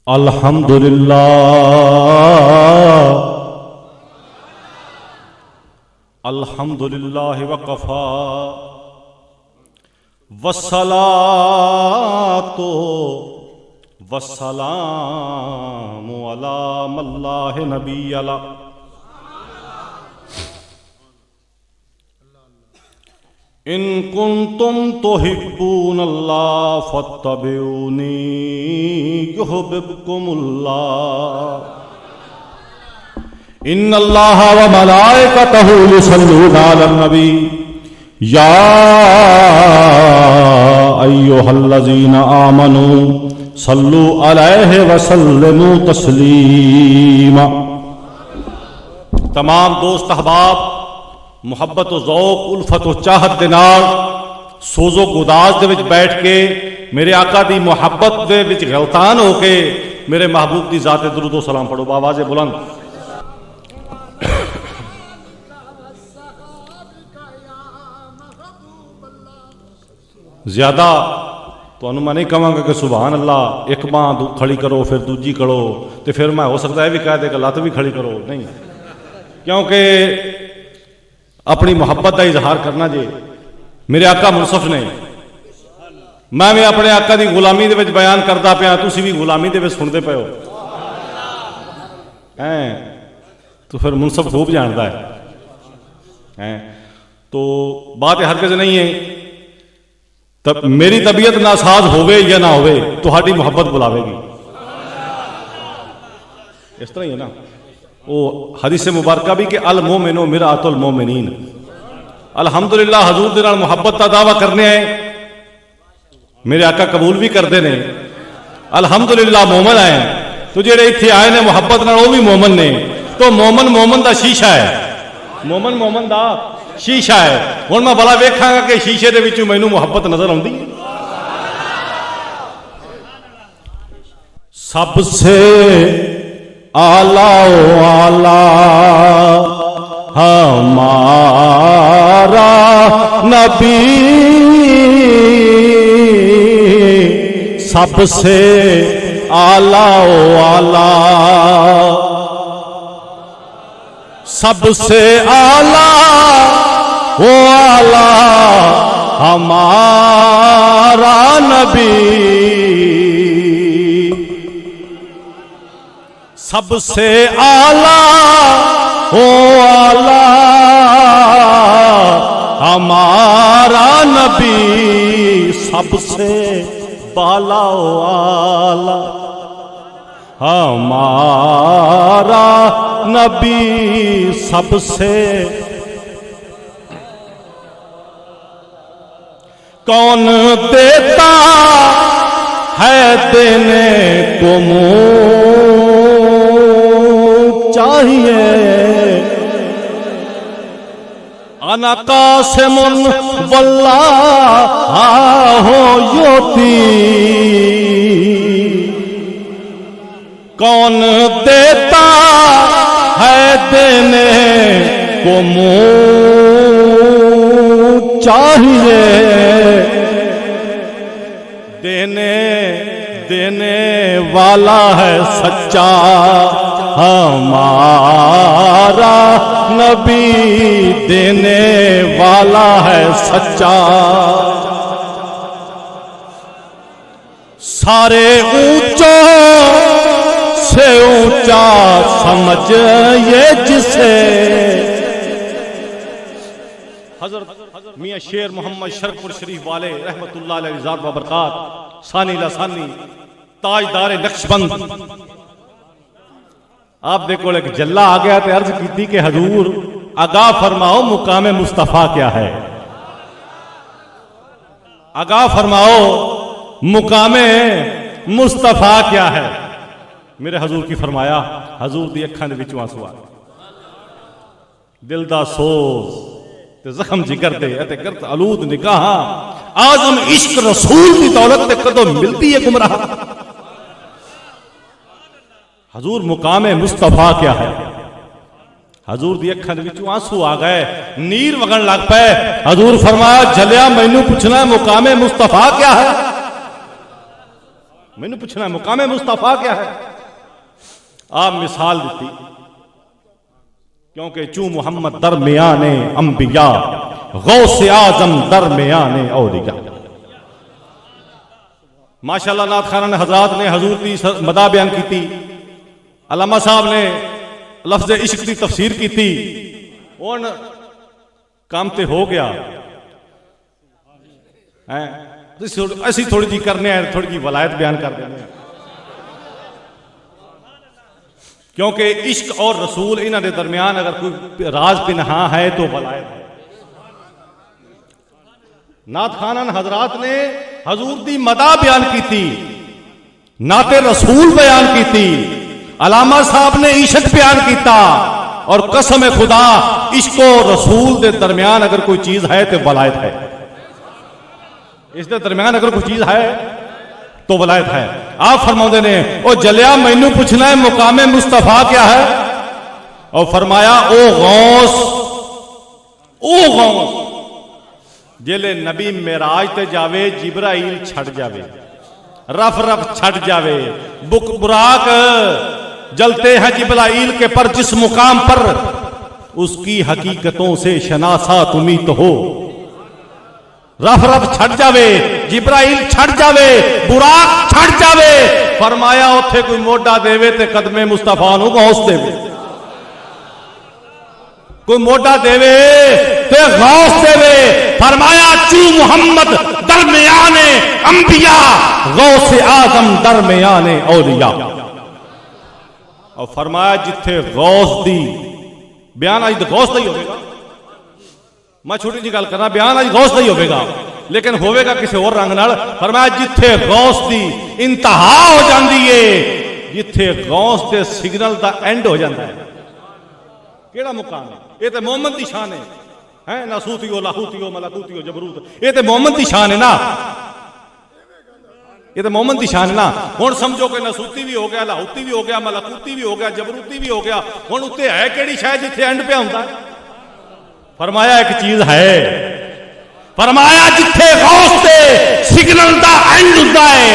अल्हम्दुलिल्लाह वकफा वस्सलातु वस्सलामु अला मल्लाह नबी अला। इन कुंतुम तुहिब्बूनल्लाह फत्तबिऊनी युहिब्बुकुमुल्लाह। इन्नल्लाह व मलाइकतहु युसल्लूना अलन नबी या अय्युहल्लज़ीना आमनू सल्लू अलैहि व सल्लिमू तस्लीमा। तमाम दोस्त अहबाब मुहब्बत ज़ौक़ उल्फत चाहत दे नाल सोज़ो गुदास दे विच बैठ के मेरे आका दी मुहब्बत दे विच गलतान होके मेरे महबूब दी ज़ात दुरूद व सलाम पढ़ो बावाज़े बुलंद। ज्यादा तो मैं नहीं कहूँगा कि सुभान अल्लाह एक बांह खड़ी करो फिर दूजी करो तो फिर मैं हो सकता है भी कह देगा लत भी खड़ी करो, नहीं, क्योंकि अपनी मुहब्बत का इजहार करना जे मेरे आका मुनसफ ने, मैं भी अपने आका की गुलामी दे विच बयान करता पाया, तुसी भी गुलामी दे विच सुनते पे हो हैं, तो फिर मुनसफ खूब जानता है। तो बात हरगिज़ नहीं है तब मेरी तबीयत नासाज होवे या ना होवे तुहाडी मुहब्बत बुलावेगी, इस तरह ही है ना। वो हदीस मुबारका भी कि अल मोमिनो मिरातुल मोमिनीन। अल्हम्दुलिल्लाह हजूर दे नाल मुहब्बत का दावा करने आए, मेरे आका कबूल भी करते हैं। अल्हम्दुलिल्लाह मोमन आए तो जेड़े इत्थे आए ने मुहब्बत नाल वो भी मोमन ने, तो मोमन मोमन दा शीशा है, मोमन मोमन दा शीशा है। हुण मैं भला वेखांगा कि शीशे दे विचों मैनू मुहब्बत नजर आउंदी है। सबसे आला आला हमारा नबी, सबसे आला आला, सबसे आला ओ आला हमारा नबी, सबसे आला ओ आला हमारा नबी, सबसे बाला ओ आला हमारा नबी, सबसे। कौन देता है देने को मुँह चाहिए, अना कासिमुन वल्लाहु युती। कौन देता है देने को मुँह चाहिए, देने वाला है सच्चा हमारा नबी, देने वाला है सच्चा। सारे ऊंचों से ऊंचा समझ ये जिसे। हजरत मियां शेर मोहम्मद शरफपुर शरीफ वाले रहमतुल्लाह अलैहि व बरकात सानी लासानी ताजदार नक्शबंद, आप देखो एक जल्ला आ गया तो अर्ज की कि हजूर आगाह फरमाओ मुकामे मुस्तफा क्या है, आगाह फरमाओ मुकामे मुस्तफा क्या है। मेरे हजूर की फरमाया, हजूर दी अखां दे विचों आंसू आ गए, दिल दा सोज ते जख्म जिगर दे अते करत आलूद निगाह, आजम इश्क रसूल दी दौलत ते कदों मिलती है गुमराह। हजूर मुकामे मुस्तफा क्या है, हजूर दी अखां दे विचों आंसू आ गए, नीर वगण लग पे। हजूर फरमाया जलिया मैनू पूछना मुकामे मुस्तफा क्या है। मैनू पूछना मुकामे मुस्तफा क्या है। आप मिसाल दी क्योंकि चू मुहम्मद दरमियाने अंबिया गौसे आजम दरमियाने औलिया। माशाअल्लाह नाथ खाना हजरात ने हजूर की मदा बयान की थी, अल्लामा साहब ने लफ्ज़ इश्क की तफसीर की थी। उन काम ते हो गया असी थोड़ी जी करने थोड़ी जी वलायत बयान कर देने, क्योंकि इश्क और रसूल इन्हों के दरमियान अगर कोई राज पिनहा है तो वलायत है। नाथ खानन हजरात ने हजूर दी मदा बयान की थी, नाते रसूल बयान की थी, अलामा साहब ने इश्क बयान किया। और कसम खुदा इश्क और रसूल के दरमियान अगर कोई चीज है तो वलायत है। इसके दरमियान अगर कोई चीज है तो वलायत है। आप फरमाते ने ओ जलिया मैनू पूछना है मुकामे मुस्तफा क्या है। और फरमाया ओ गौस जेले नबी मेराज ते जावे जिब्राइल छड़ जावे, रफ रफ छड़ जावे, बुक बुराक जलते हैं जिब्राइल के पर जिस मुकाम पर उसकी हकीकतों से शनासा तुम्ही तो हो। रफ रफ छड़ जावे, जिब्राइल छड़ जावे, बुराक छड़ जावे, फरमाया उथे कोई मोटा देवे ते कदमे मुस्तफा नू गौस देवे, कोई मोटा देवे ते गौस देवे। फरमाया चू मुहम्मद दरमियाने अंबिया गौसे आजम दरमियाने औलिया। और फरमाया जिथे गौस दी बयान अज गौस का ही होगा। मैं छोटी जी गल करना, बयान अज गौस का ही होगा लेकिन होगा किसी और रंग नाल। फरमाया जिथे गौस दी इंतहा हो जाती है, जिथे गौस के सिग्नल का एंड हो जाता है। केड़ा मुकाम है? ये तो मोहम्मद की शान है नासूती हो लाहूती हो मलाकूती हो जबरूत, ये तो मोहम्मद की शान है ना, ये तो मोहम्मद की शान है ना। हुण समझो कि नसूती भी हो गया, लाहूती भी हो गया, मलाकूती भी हो गया, जबरूती भी हो गया। हुण उत्ते है केड़ी शायद जिथे एंड पे होंदा। फरमाया एक चीज है, फरमाया जिथे गौस दे सिग्नल दा एंड हुंदा है,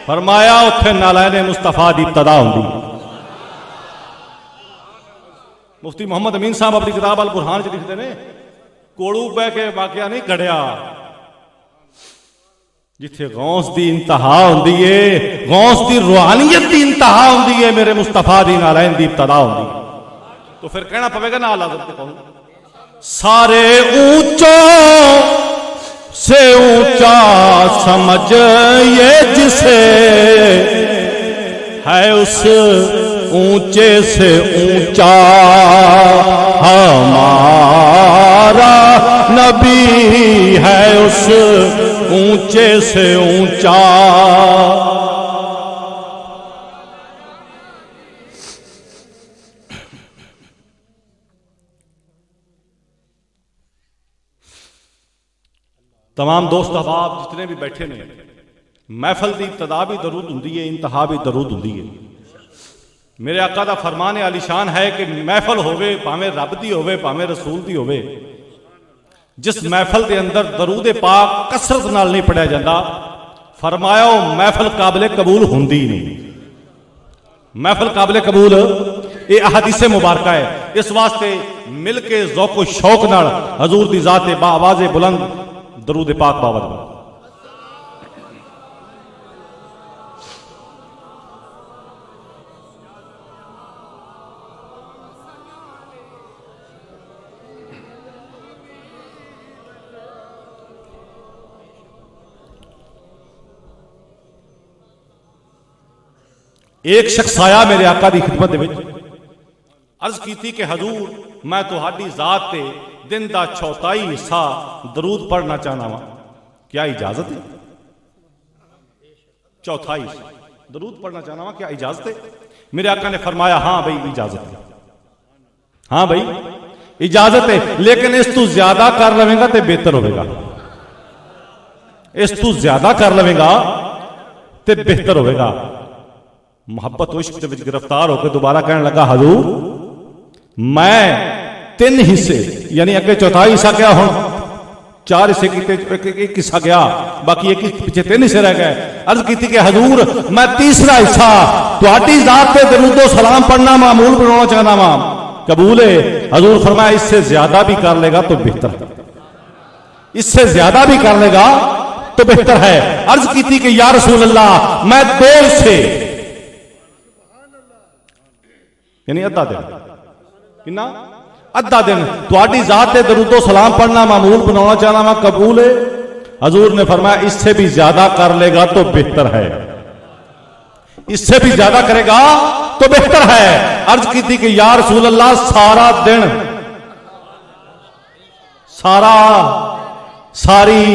फरमाया उत्थे नालैने मुस्तफा दी इब्तिदा हुंदी। मुफ्ती मोहम्मद अमीन साहब अपनी किताब अल बुरहान च लिखते हैं कोड़ू बह के वाकया नहीं घड़िया, जिथे गौस दी इंतहा हुंदी है, गौस दी रूहानियत दी इंतहा हुंदी है, मेरे मुस्तफा दी नालैन दी इब्तिदा हुंदी। तो फिर कहना पवेगा ना आला दर्द कहूं सारे ऊंचों से ऊंचा समझ ये जिसे है उस ऊंचे से ऊंचा हमारा नबी है, उस ऊंचे से ऊंचा। तमाम दोस्त अहबाब जितने भी बैठे ने, महफल की इब्तिदा भी दरूद हुंदी है, इंतहा भी दरूद हुंदी है। मेरे आका दा फरमान आलिशान है कि महफल होवे भावें रब दी होवे भावें रसूल दी होवे, जिस महफल के अंदर दरूद पाक कसरत नाल नहीं पढ़िया जाता, फरमाया महफल काबिल कबूल हुंदी नहीं। महफल काबिल कबूल ये अहादीसे मुबारका है। इस वास्ते मिल के ज़ौक़ शौक नाल हजूर दी ज़ात बाआवाज़े बुलंद दरूद पाक बावत। एक शख्स आया मेरे आका की खिदमत में, अर्ज की कि हजूर मैं तुहाडी जात ते दिन का चौथाई हिस्सा दरूद पढ़ना चाहना वा, क्या इजाजत है? चौथाई दरूद पढ़ना चाहना वा, क्या इजाजत है? मेरे आका ने फरमाया हाँ भाई इजाजत है, हाँ भाई इजाजत है, लेकिन इस तू ज्यादा कर लवेगा तो बेहतर होगा, इस तू ज्यादा कर लवेगा तो बेहतर होगा। मोहब्बत इश्क के विच गिरफ्तार होकर दोबारा कहने लगा हजूर मैं 3 हिस्से यानी अगे चौथाई हिस्सा क्या हूं चार हिस्से किते, एक हिस्सा गया, बाकी एक पिछे 3 हिस्से रह गए। अर्ज की कि हजूर मैं तीसरा हिस्सा तुहाडी जात पे दरूदो सलाम पढ़ना मामूल बनाना चाहना वा, कबूल है? हजूर फरमाया इससे ज्यादा भी कर लेगा तो बेहतर है, इससे ज्यादा भी कर लेगा तो बेहतर है। अर्ज की कि या रसूल अल्लाह मैं 2 हिस्से यानी अद्धा दिन, कितना? अद्धा दिन तुहाडी जात पे दरूदो सलाम पढ़ना मामूल बनाना चाहना वा, कबूल है? हजूर ने फरमाया इससे भी ज्यादा कर लेगा तो बेहतर है, इससे भी ज्यादा करेगा तो बेहतर है। अर्ज की थी कि या रसूल अल्लाह सारा दिन, सारी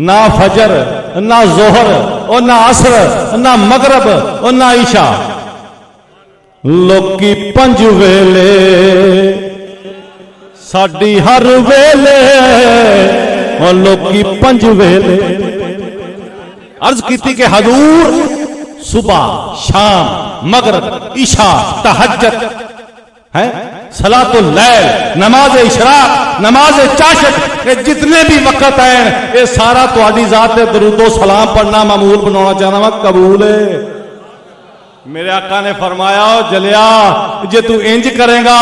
ना फजर ना जोहर और ना असर ना मगरब और ना ईशा, लोकी 5 वेले साडी हर वेले और लोकी 5 वेले। अर्ज की कि हजूर सुबह शाम मगरब ईशा तहज्जुद है, सलातुल लैल, नमाज इशराक, नमाज चाशक, ये जितने भी वक्त हैं ये सारा तुहाडी जात ते दरूदो सलाम पढ़ना मामूल बनाना चाहना वा, कबूल है? मेरे आका ने फरमाया जलिया जे तू इंज करेगा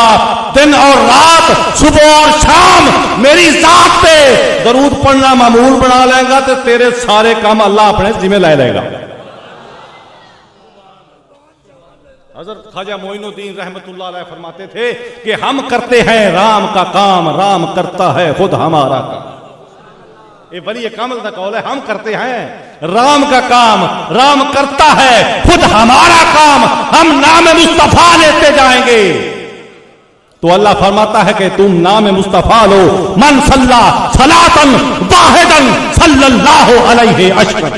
दिन और रात सुबह और शाम मेरी जात पे दरूद पढ़ना मामूल बना लेगा तो तेरे सारे काम अल्लाह अपने जिम्मे ला लेगा। हज़रत ख्वाजा मोइनुद्दीन रहमतुल्लाह अलैह फरमाते थे कि हम करते हैं राम का काम, राम करता है खुद हमारा काम। ये वली कामिल का कौल है, हम करते हैं राम का काम, राम करता है खुद हमारा काम, हम नाम मुस्तफा लेते जाएंगे। तो अल्लाह फरमाता है कि तुम नाम मुस्तफा लो, मन सल्ला सलातन वाहिदन सल्लल्लाहु अलैहि अशरन।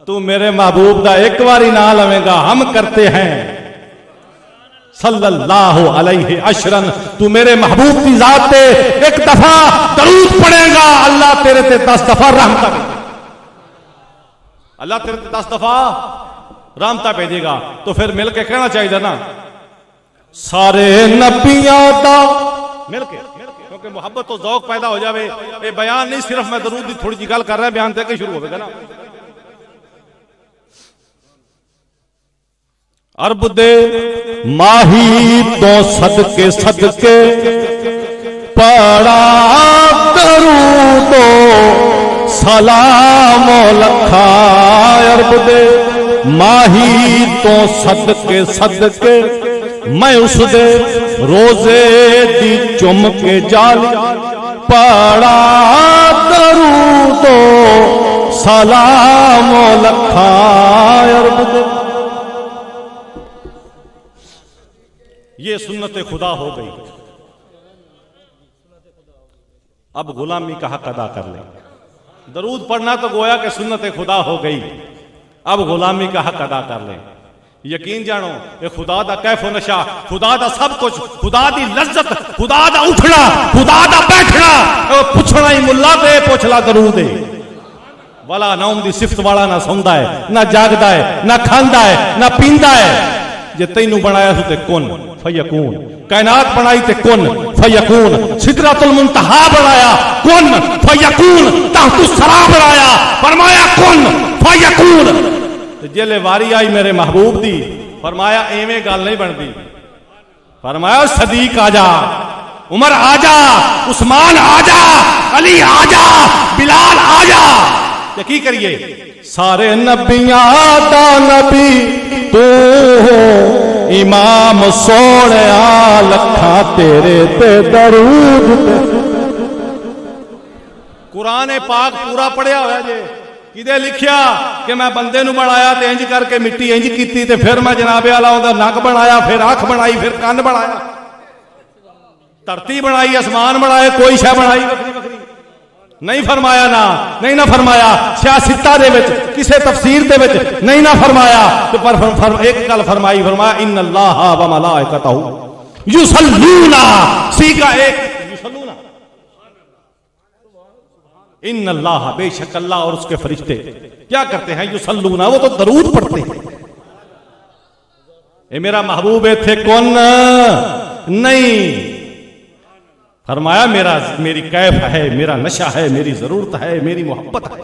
तू मेरे महबूब का एक बारी ना लवेगा, हम करते हैं सल्लल्लाहु अलैहि अशरन। तू मेरे महबूब की जात पे एक दफा दरूद पढ़ेगा, अल्लाह तेरे ते 10 दफा रहमत, अल्लाह तेरे ते 10 दफा रहमत भेजेगा। तो फिर मिलके कहना चाहिए ना सारे नबियां दा मिलके, क्योंकि मोहब्बत तो ज़ौक पैदा हो जाए। ये बयान नहीं सिर्फ मैं दरूद की थोड़ी जी गल कर रहा, बयान तक शुरू होगा ना। अरब दे माही तो सदके सदके पड़ा दरूदो सलाम लखा। अरब दे माही तो सदके सदके मैं उस दे रोजे दी चुम के जाल पड़ा दरूदो सलाम लखा। अरब दे ये सुन्नत खुदा हो गई, अब गुलामी का हक अदा कर ले। दरूद पढ़ना तो गोया कि सुन्नत खुदा हो गई, अब गुलामी का हक अदा कर ले। यकीन जानो ये खुदा दा कैफो नशा, खुदा दा सब कुछ, खुदा दी लज्जत, खुदा दा उठना, खुदा दा बैठना, पुछना ही मुल्ला ते पुछला दरूद है। वाला नौम दी सिफत वाला ना सौंदा है, ना जागदा है, ना खांदा है, ना पींदा है। जे तैनू बनाया सु ते कुन फयकून, कायनात बनाई ते कुन फयकून, सिदरतुल मुंतहा बनाया कुन फयकून, तहतु सरा बनाया फरमाया कुन फयकून। जेले वारी आई मेरे महबूब दी फरमाया एवें गल नहीं बनती, फरमाया सदीक आजा, उमर आजा, उस्मान आजा, अली आजा, बिलाल आजा। की करिए सारे नबियां दा नबी तू इमाम सोने लखा तेरे ते दरूद। कुरान पाक पूरा पढ़िया होया जे, किदे लिखिया कि मैं बंदे नू बनाया ते इंज करके मिट्टी इंज कीती ते फिर मैं जनाबे वाला उहदा नक बनाया, फिर अख बनाई, फिर कन्न बनाया, धरती बनाई, आसमान बनाए, कोई शै बनाई वखरी वखरी नहीं फरमाया। ना नहीं ना फरमाया सियासता दे विच किसे तफसीर दे विच नहीं ना फरमाया। तो पर एक गल फरमाई, फरमाया इन्नल्लाह व मलाइकतहु युसल्लूना, सीगा एक युसल्लूना, इन्नल्लाह बेशक अल्लाह और उसके फरिश्ते क्या करते हैं, युसल्लूना वो तो दरूद पढ़ते हैं। ए मेरा महबूब थे कौन नहीं फरमाया मेरी कैफ है, मेरा नशा है, मेरी जरूरत है, मेरी मोहब्बत है,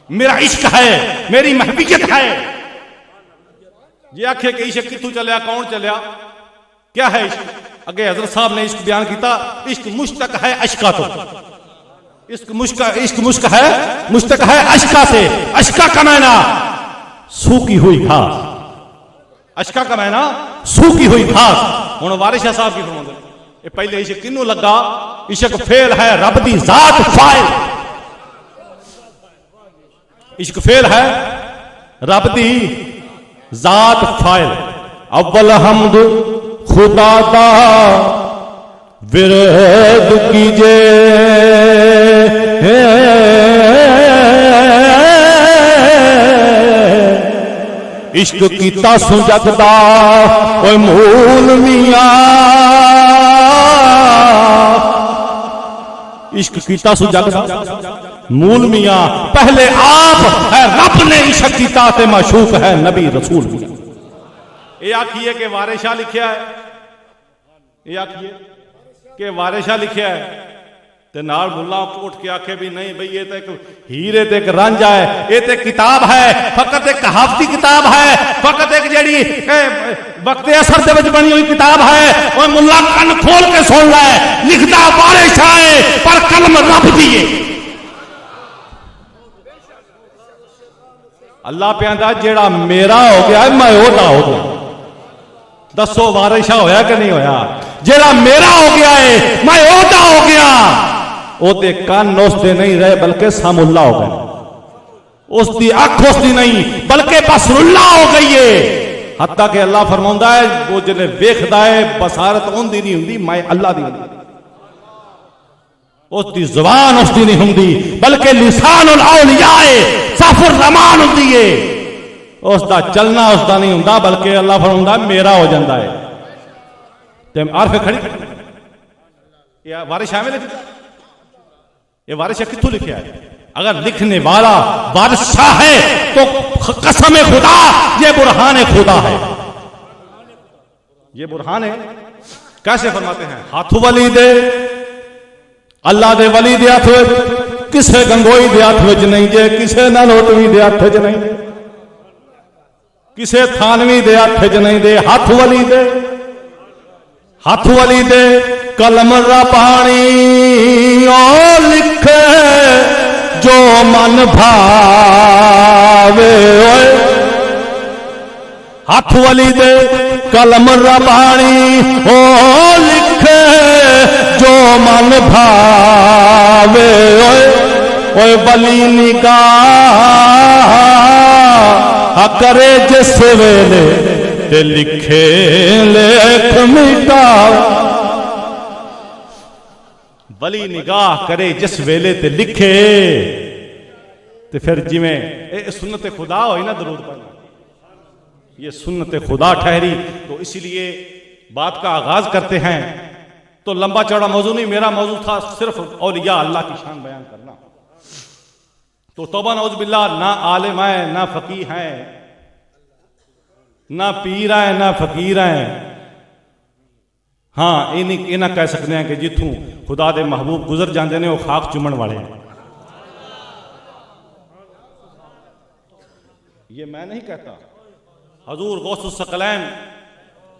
मेरा इश्क है, मेरी महबूबियत है। ये आखे कि इश्क कितू चलिया, कौन चलिया, क्या है इश्क? अगे हजरत साहब ने इश्क बयान किया, इश्क मुश्तक है अश्का तो, इश्क मुश्क है, मुश्तक है अश्का से। अश्का का मायना सूखी हुई घास, अश्का का मायना सूखी हुई घास। हुण वारिस शाह साहब की फरमाते ये पहले इश्क किनू लगा? इश्क फेल है रब दी जात फाइल, इश्क फेल है रब दी जात फाइल। अव्वल हमद खुदा दा विरद कीजे, इश्क कीता सु जगदा ओए मूल मियां, इश्क कीता सु जगदा मूल मियां। पहले आप है रब ने इश्क कीता ते माशूक है नबी रसूल मियां। ये आखिए कि वारिस शाह लिखिया है, ये आखिए कि वारिस शाह लिखिया है ते नाल मुल्ला उठ के आखे भी नहीं भाई ये तो एक हीरे ते एक रांझा है, ये तो किताब है, फकत एक कहावती किताब है, फकत एक जेड़ी वक्ते असर दे विच बनी हुई किताब है। और मुल्ला कन खोल के सुन ले, लिखदा वारिस शाह है पर कलम रब दी है। अल्लाह पे आंदा जेड़ा मेरा हो गया मैं ओदा हो गया। दसो वारिस शाह होया कि नहीं होया? जेड़ा मेरा हो गया है मैं ओदा हो गया। ओदे कान उसदे नहीं रहे बल्कि सामुल्ला हो गए, उसकी अख उसकी नहीं बल्कि बसरुल्ला हो गई है। हत्ता कि अल्लाह फरमांदा है वो जिन्हें वेखदा है बसारत उनदी नहीं हुंदी, मैं अल्लाह दी हुंदी। उसकी जुबान उसकी नहीं हुंदी बल्कि लिसानुल औलिया सफर रमान हुंदी है। उसका चलना उसका नहीं हुंदा बल्कि अल्लाह फरमांदा मेरा हो जाता है। ते आरफ खड़ी या वारिस शाह में लिखा, ये वारिस शाह कित्थों लिखा है? अगर लिखने वाला वारिस शाह है तो कसम खुदा ये बुरहान खुदा है, ये बुरहान है। कैसे फरमाते हैं? हाथ वली दे अल्लाह दे वली दे हाथ किसे गंगोई दे हाथ विच नहीं जे, किसे नलोटवी दे हाथ च नहीं, किसे थानवी दे हाथ च नहीं दे। हाथ वली दे, हाथ वली दे कलम रा पानी ओ लिखे जो मन भावे। हाथ वली दे कलम रा पानी ओ लिखे जो मन भावे। ओए बली निगाह करे जिस वेले ते लिखे लेख मिटा। बली निगाह करे जिस वेले ते लिखे, तो फिर जिमें सुन्नत खुदा हो ना दरूद पढ़ना, ये सुन्नत खुदा ठहरी। तो इसीलिए बात का आगाज करते हैं। तो लंबा चौड़ा मौजू नहीं, मेरा मौजू था सिर्फ औलिया अल्लाह की शान बयान करना। तो तौबा नौज बिल्ला, ना आलिम है ना फकीह है, ना पीर है ना फकीर है। हाँ ये ना कह सकते हैं कि जिथों खुदा दे महबूब गुजर जाते हैं वो खाक चुमन वाले हैं। ये मैं नहीं कहता। हजूर गौसुस सकलैन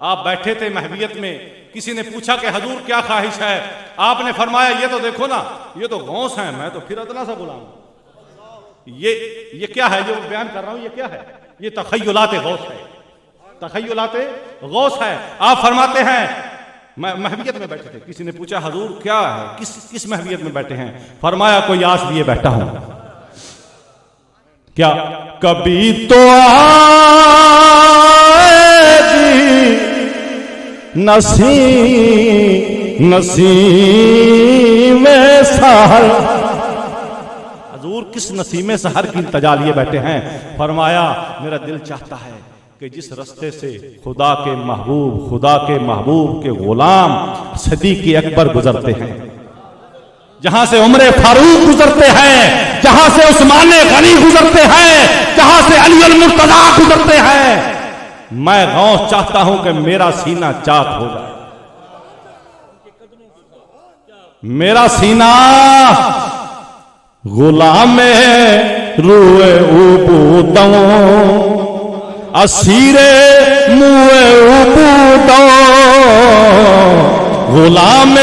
आप बैठे थे महवियत में, किसी ने पूछा कि हजूर क्या ख्वाहिश है? आपने फरमाया ये तो देखो ना, ये तो गौस है, मैं तो फिर अदना सा गुलाम। ये क्या है जो बयान कर रहा हूं? ये क्या है? ये तखय्युलात गौस है, तखय्युलात गौस है। आप फरमाते हैं महवियत में बैठे थे, किसी ने पूछा हजूर क्या है, किस महवियत में बैठे हैं? फरमाया कोई आस लिए बैठा हूं। क्या? कभी तो नसीम सहर। हजूर किस नसीम सहर की इंतजा लिए बैठे हैं? फरमाया मेरा दिल चाहता है कि जिस रास्ते से खुदा के महबूब के गुलाम सदीक़ अकबर गुजरते हैं, जहां से उमर फारूक गुजरते हैं, जहां से उस्मान गनी गुजरते हैं, जहां से अली अल मुर्तजा गुजरते हैं, मैं गौस चाहता हूं कि मेरा सीना चाक हो जाए। मेरा सीना गुलाम रूए उबूदों असीरे मुए उबूदों गुलाम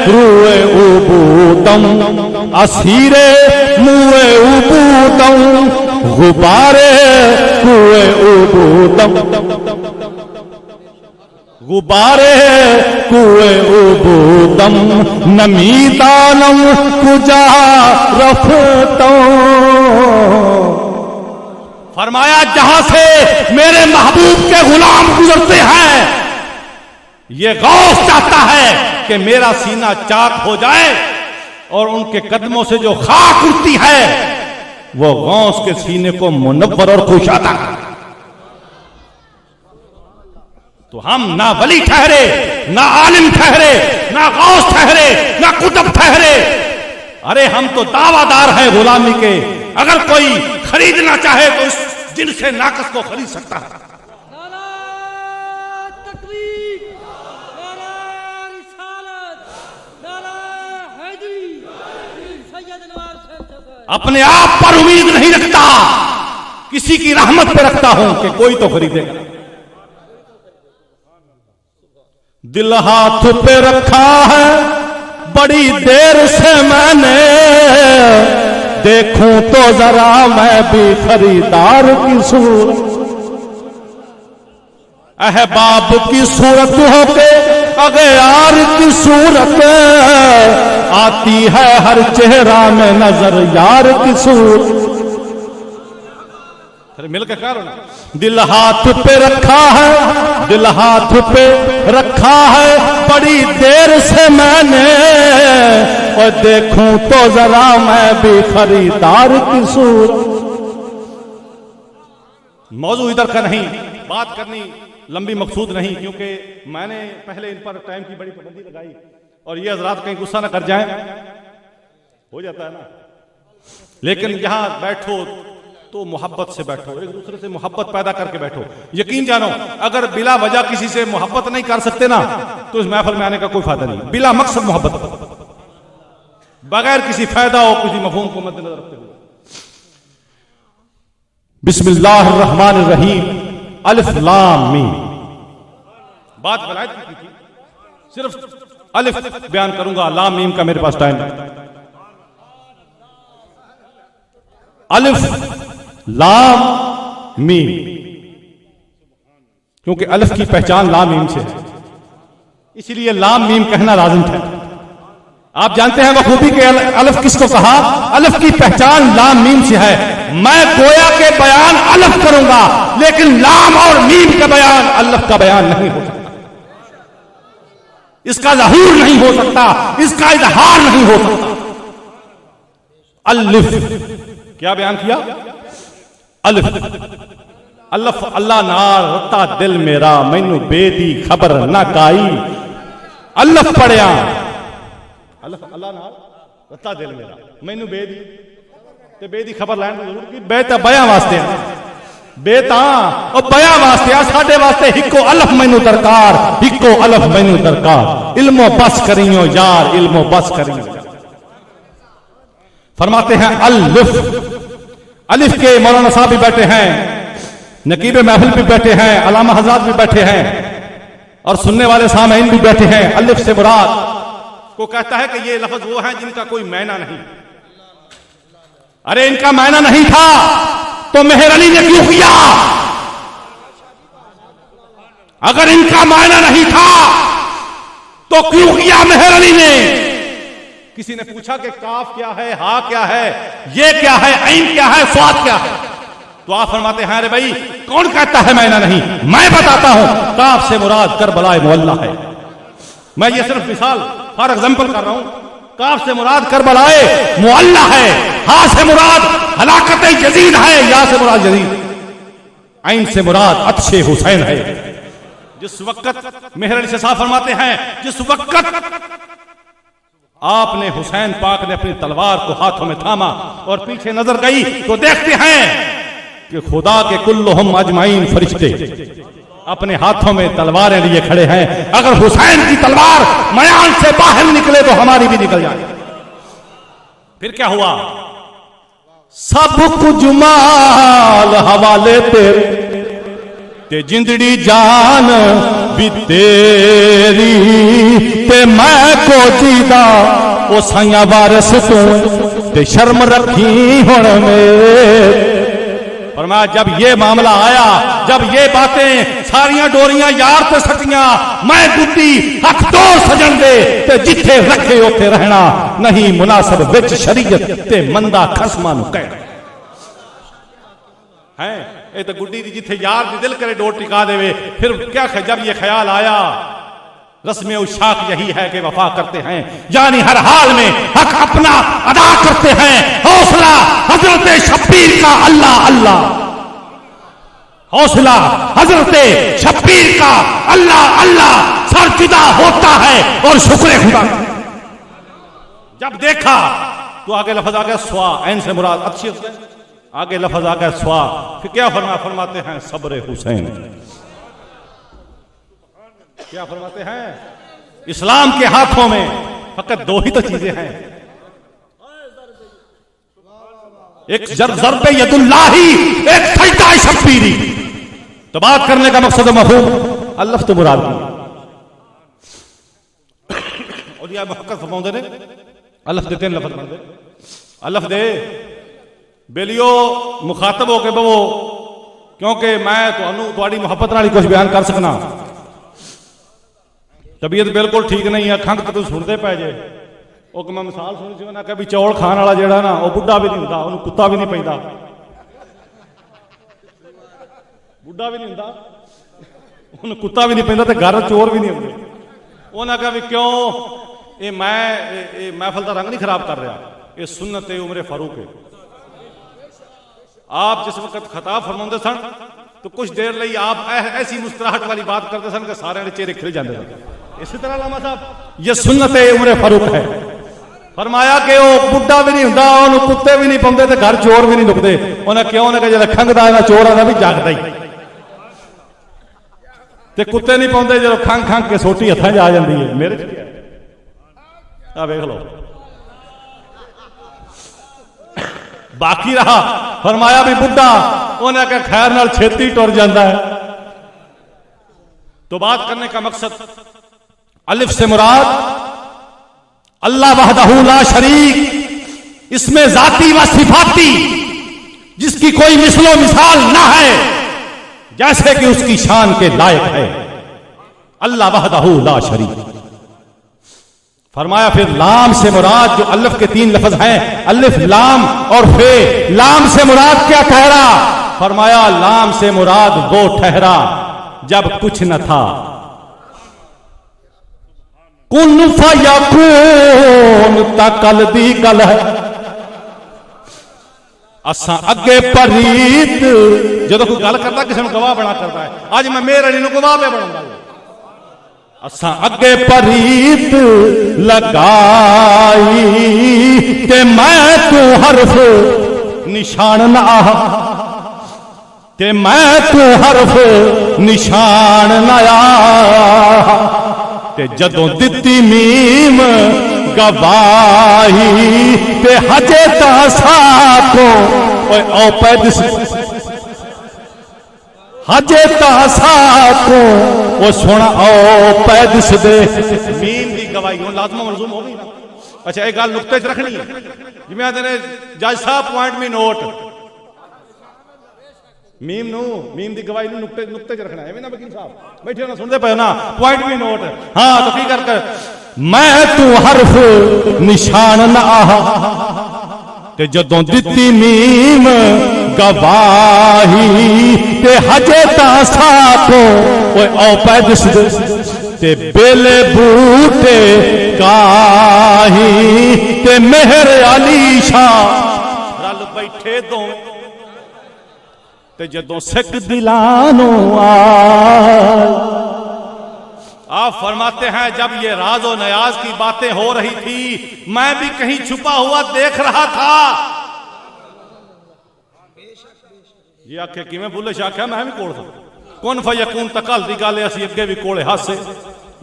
रूए उबूदों असीरे मुए उबूदों गुबारे कुए उबूदों गुबारे कुए उबूदम नमीदानम कुजा रफतो। फरमाया जहां से मेरे महबूब के गुलाम गुजरते हैं, ये गौस चाहता है कि मेरा सीना चाक हो जाए और उनके कदमों से जो खाक उड़ती है वो गौस के सीने को मुनव्वर और खुशाता है। तो हम ना वली ठहरे, ना आलिम ठहरे, ना गौस ठहरे, ना कुतुब ठहरे। अरे हम तो दावादार हैं गुलामी के। अगर कोई खरीदना चाहे तो इस जिनसे नाकस को खरीद सकता है। नारा तकबीर, नारा रिसालत, नारा हैदरी, सैयद नवाब साहब। अपने आप पर उम्मीद नहीं रखता, किसी की रहमत पे रखता हूं कि कोई तो खरीदेगा। दिल हाथ पे रखा है बड़ी देर से मैंने, देखूं तो जरा मैं भी खरीदार की सूरत, अहबाब की सूरत होके अगयार की सूरत, आती है हर चेहरा में नजर यार की सूरत। मिलकर करो ना। दिल हाथ पे रखा है, दिल हाथ पे रखा है बड़ी देर से मैंने, और देखूं तो जरा मैं भी खरीदार की सूरत। मौजू इधर का नहीं, बात करनी लंबी मकसूद नहीं, क्योंकि मैंने पहले इन पर टाइम की बड़ी पाबंदी लगाई और ये हजरात कहीं गुस्सा ना कर जाएं, हो जाता है ना। लेकिन यहां बैठो तो मोहब्बत से बैठो, एक दूसरे से मोहब्बत पैदा करके बैठो। यकीन जानो अगर बिला वजह किसी से मोहब्बत नहीं कर सकते ना तो इस महफिल में आने का कोई फायदा नहीं। बिला मकसद मोहब्बत, बगैर किसी फायदा और किसी मफहूम को मद्देनजर रखते हुए। बिस्मिल्लाहिर्रहमानिर्रहीम, अलिफ लाम मीम। बात वलायत की थी, सिर्फ अलिफ बयान करूंगा, लाम मीम का मेरे पास टाइम नहीं। अलिफ लाम मीम, क्योंकि अलिफ की पहचान लाम मीम से है, इसलिए लाम मीम कहना लाजिम है। आप जानते हैं बखूबी के अलिफ किसको कहा? अलिफ की पहचान लाम मीम से है। मैं गोया के बयान अलिफ करूंगा, लेकिन लाम और मीम का बयान अलिफ का बयान नहीं हो सकता, इसका ज़हूर नहीं हो सकता, इसका इजहार नहीं हो सकता। अलिफ क्या बयान किया? अलिफ अल्लाह अल्लाह नार रत्ता दिल मेरा, मैनू बेदी खबर ना काई। अलिफ पढ़िया, अलिफ अल्लाह नार रत्ता दिल मेरा, मैनू बेदी ते बेदी खबर लैन की जरूरत की। बेता बया वास्ते, बेता और बया वास्ते, साडे वास्ते हिको अलिफ मैनू दरकार, हिको अलिफ मैनू दरकार। इल्मो बस करियो यार, इल्मो बस करियो। फरमाते हैं अलिफ, अलिफ के मौलाना साहब भी बैठे हैं, नकीब महफिल भी बैठे हैं, अलामा हज़रात भी बैठे हैं और सुनने वाले सामईन भी बैठे हैं। अलिफ से मुराद को कहता है कि ये लफ्ज वो हैं जिनका कोई मायना नहीं। अरे इनका मायना नहीं था तो मेहर अली ने क्यों किया? अगर इनका मायना नहीं था तो क्यों किया मेहर अली ने? किसी ने पूछा कि काफ क्या है, हा क्या है, ये क्या है, ऐन क्या है, स्वाद क्या है? तो आप फरमाते हैं अरे भाई कौन कहता है मायना नहीं, मैं बताता हूं। काफ से मुराद करबला मुअल्ला है। मैं ये सिर्फ मिसाल फॉर एग्जांपल कर रहा हूं। काफ से मुराद करबलाए मुअल्ला है, हा से मुराद हलाकत यजीद है, या से मुराद यजीद, ऐन से मुराद अत्शे हुसैन है। जिस वक्त मेहर अली साहब फरमाते हैं, जिस वक्त आपने हुसैन पाक ने अपनी तलवार को हाथों में थामा और पीछे नजर गई तो देखते हैं कि खुदा के कुल्लुहुम अजमाइन फरिश्ते अपने हाथों में तलवारें लिए खड़े हैं। अगर हुसैन की तलवार मयान से बाहर निकले तो हमारी भी निकल जाए। फिर क्या हुआ? सब कुछ माल हवाले तेरे ते जिंदड़ी जान भी तेरी ते मैं को जीदा ओ साइया वारस तू ते शर्म रखी हुण में। फरमाया जब ये मामला आया, जब ये बातें सारियां डोरियां यार ते सटियां, मैं गुड्डी हक दो सजन दे ते जिथे रखे उथे रहना नहीं मुनासिब विच शरीयत ते मंदा खसमां नूं कहना है। ये तो गुड्डी दी जिथे यार दी दिल करे डोर टिका देवे। फिर क्या जब ये ख्याल आया, रस्म उशाक यही है कि वफा करते हैं, यानी हर हाल में हक अपना अदा करते हैं। हौसला हजरत शब्बीर का अल्लाह अल्लाह, हौसला हजरत शब्बीर का अल्लाह अल्लाह, सर जुदा होता है और शुक्र खुदा। जब देखा तो आगे लफ्ज आ गया स्वा, ऐन से मुराद अच्छी, आगे लफ्ज आ गया स्वा। फिर क्या फरमाते हैं? सब्र हुसैन। क्या फरमाते हैं? इस्लाम के हाथों में फकत दो ही तो चीजें हैं, एक ज़र्बे यदुल्लाही, एक सजदा शब्बीरी। तो बात करने का मकसद मफहूम अल्लाह तो मुराद नहीं। और यह हक़ फरमाते ने अल्लाह देते हैं, लफ्ज़ बंदे अल्लाह दे बेलियो मुखातब होके बवो, क्योंकि मैं तुहाडी मुहब्बत नाल कुछ बयान कर सकना। तबीयत बिल्कुल ठीक नहीं है, खंघ तो सुनते पै जे। वो मैं मिसाल सुनी सी, उन्हें कहा भी चौल खाने वाला जेड़ा ना, वो बुढ़ा भी नहीं होंदा, उन्हें कुत्ता भी नहीं पैंदा, बुढ़ा भी नहीं होंदा, उन्हें कुत्ता भी नहीं पैंदा ते घर चोर भी नहीं होंदे। उन्हें कहा भी क्यों ये मैं महफल का रंग नहीं खराब कर रहा, ये सुन्नत उमर फारूक है। आप जिस वक्त खताब फरमाते सन तो कुछ देर लिए आप ऐसी मुस्कुराहट वाली बात करते सन कि सारे चेहरे खिल जाते थे। इसी तरह लामा साहब ये सुन्नत उमर फारूक है। फरमाया कि वो बुढ़ा भी नहीं होंदा, उन्हें कुत्ते भी नहीं पाते ते घर चोर भी नहीं लुकते। उन्हें क्यों? उन्हें कहा जो खंघदा है चोर आना भी जागदा ही, ते कुत्ते नहीं पाते जो खंघ खंघ के सोटी हथा जा जाती है। मेरे वेख लो। बाकी रहा फरमाया भी बुढ़ा, उन्हें कहा खैर नाल छेती टुर जाता है। तो बात करने का मकसद अलिफ से मुराद अल्लाह वहदहू ला शरीक, इसमें जाती व सिफाती जिसकी कोई मिसलो मिसाल ना है, जैसे कि उसकी शान के लायक है। अल्लाह वहदहू ला शरीक। फरमाया फिर लाम से मुराद, जो अलिफ के 3 लफ्ज हैं, अलिफ लाम और फे, लाम से मुराद क्या ठहरा? फरमाया लाम से मुराद वो ठहरा जब कुछ न था। कुन फयकून तकल दी गल है, असा अगे परीत, जो कोई गल करता किसी को गवाह बना करता है। आज मैं मेरे अली गवाह पे बनाऊंगा, असा अगे परीत लगाई ते मैं तू हरफ निशान ना, ते मैं तू हरफ निशान नया, ते जदों दिती मीम गवाही ते हजे ता साको ओ पैदस, हजे ता साको वो सुन ओ पैदस दे। मीम की गवाही हूं लाजमा मलजूम हो गई ना। अच्छा एक गल नुक्ते च रखनी है, जिवें आते ने जज साहब पॉइंट मी नोट, मीम की गवाही नुक्ते च रखना है ना। वकील साहब बैठे ना सुनते पे ना, पॉइंट मी नोट। हाँ तो की कर मैं तू हरफ निशान ना ते जदों दिती मीम गवाही ते हजे ता साको ओ पैदस ते बेले बूटे काही ते मेहर अली शाह रल बैठे दो ते जदों सिक दिलानो आप फरमाते हैं जब ये राजो नयाज की बातें हो रही थी, मैं भी कहीं छुपा हुआ देख रहा था। ये आखे कि मैं बुले शाख्या मैं भी कोड़ था। कुन फयकून तकल दी गल असीं अगे भी कोले हासे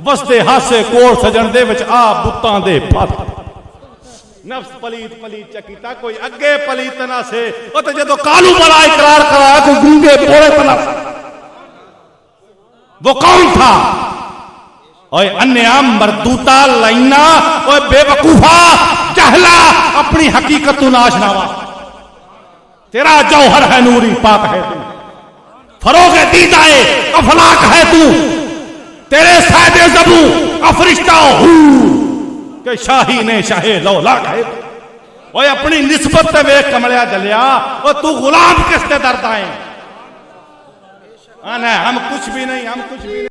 वसदे हासे कोल सजण दे विच आ बुत्तां दे फत नफ्स पलीत पलीत चकीता कोई अगे पलीत ना से ओ ते जदों कालू बला इकरार कराया कोई गूंगे बोले तना वो कौन था? ओए अन्याम मरदूता लाइना ओए बेवकूफा जहला अपनी हकीकत तू नाशनावा तेरा जौहर है नूरी पाक है तू फरोगे दीदाए अफलाक है तू तेरे सादे जबू अफरिश्ता हूर के शाही ने शाहे लौलाक है तू। ओए अपनी निस्बत ते वेख कमलिया जलिया ओ तू गुलाम किसते दरदा है? आना हम कुछ भी नहीं हम कुछ भी नहीं।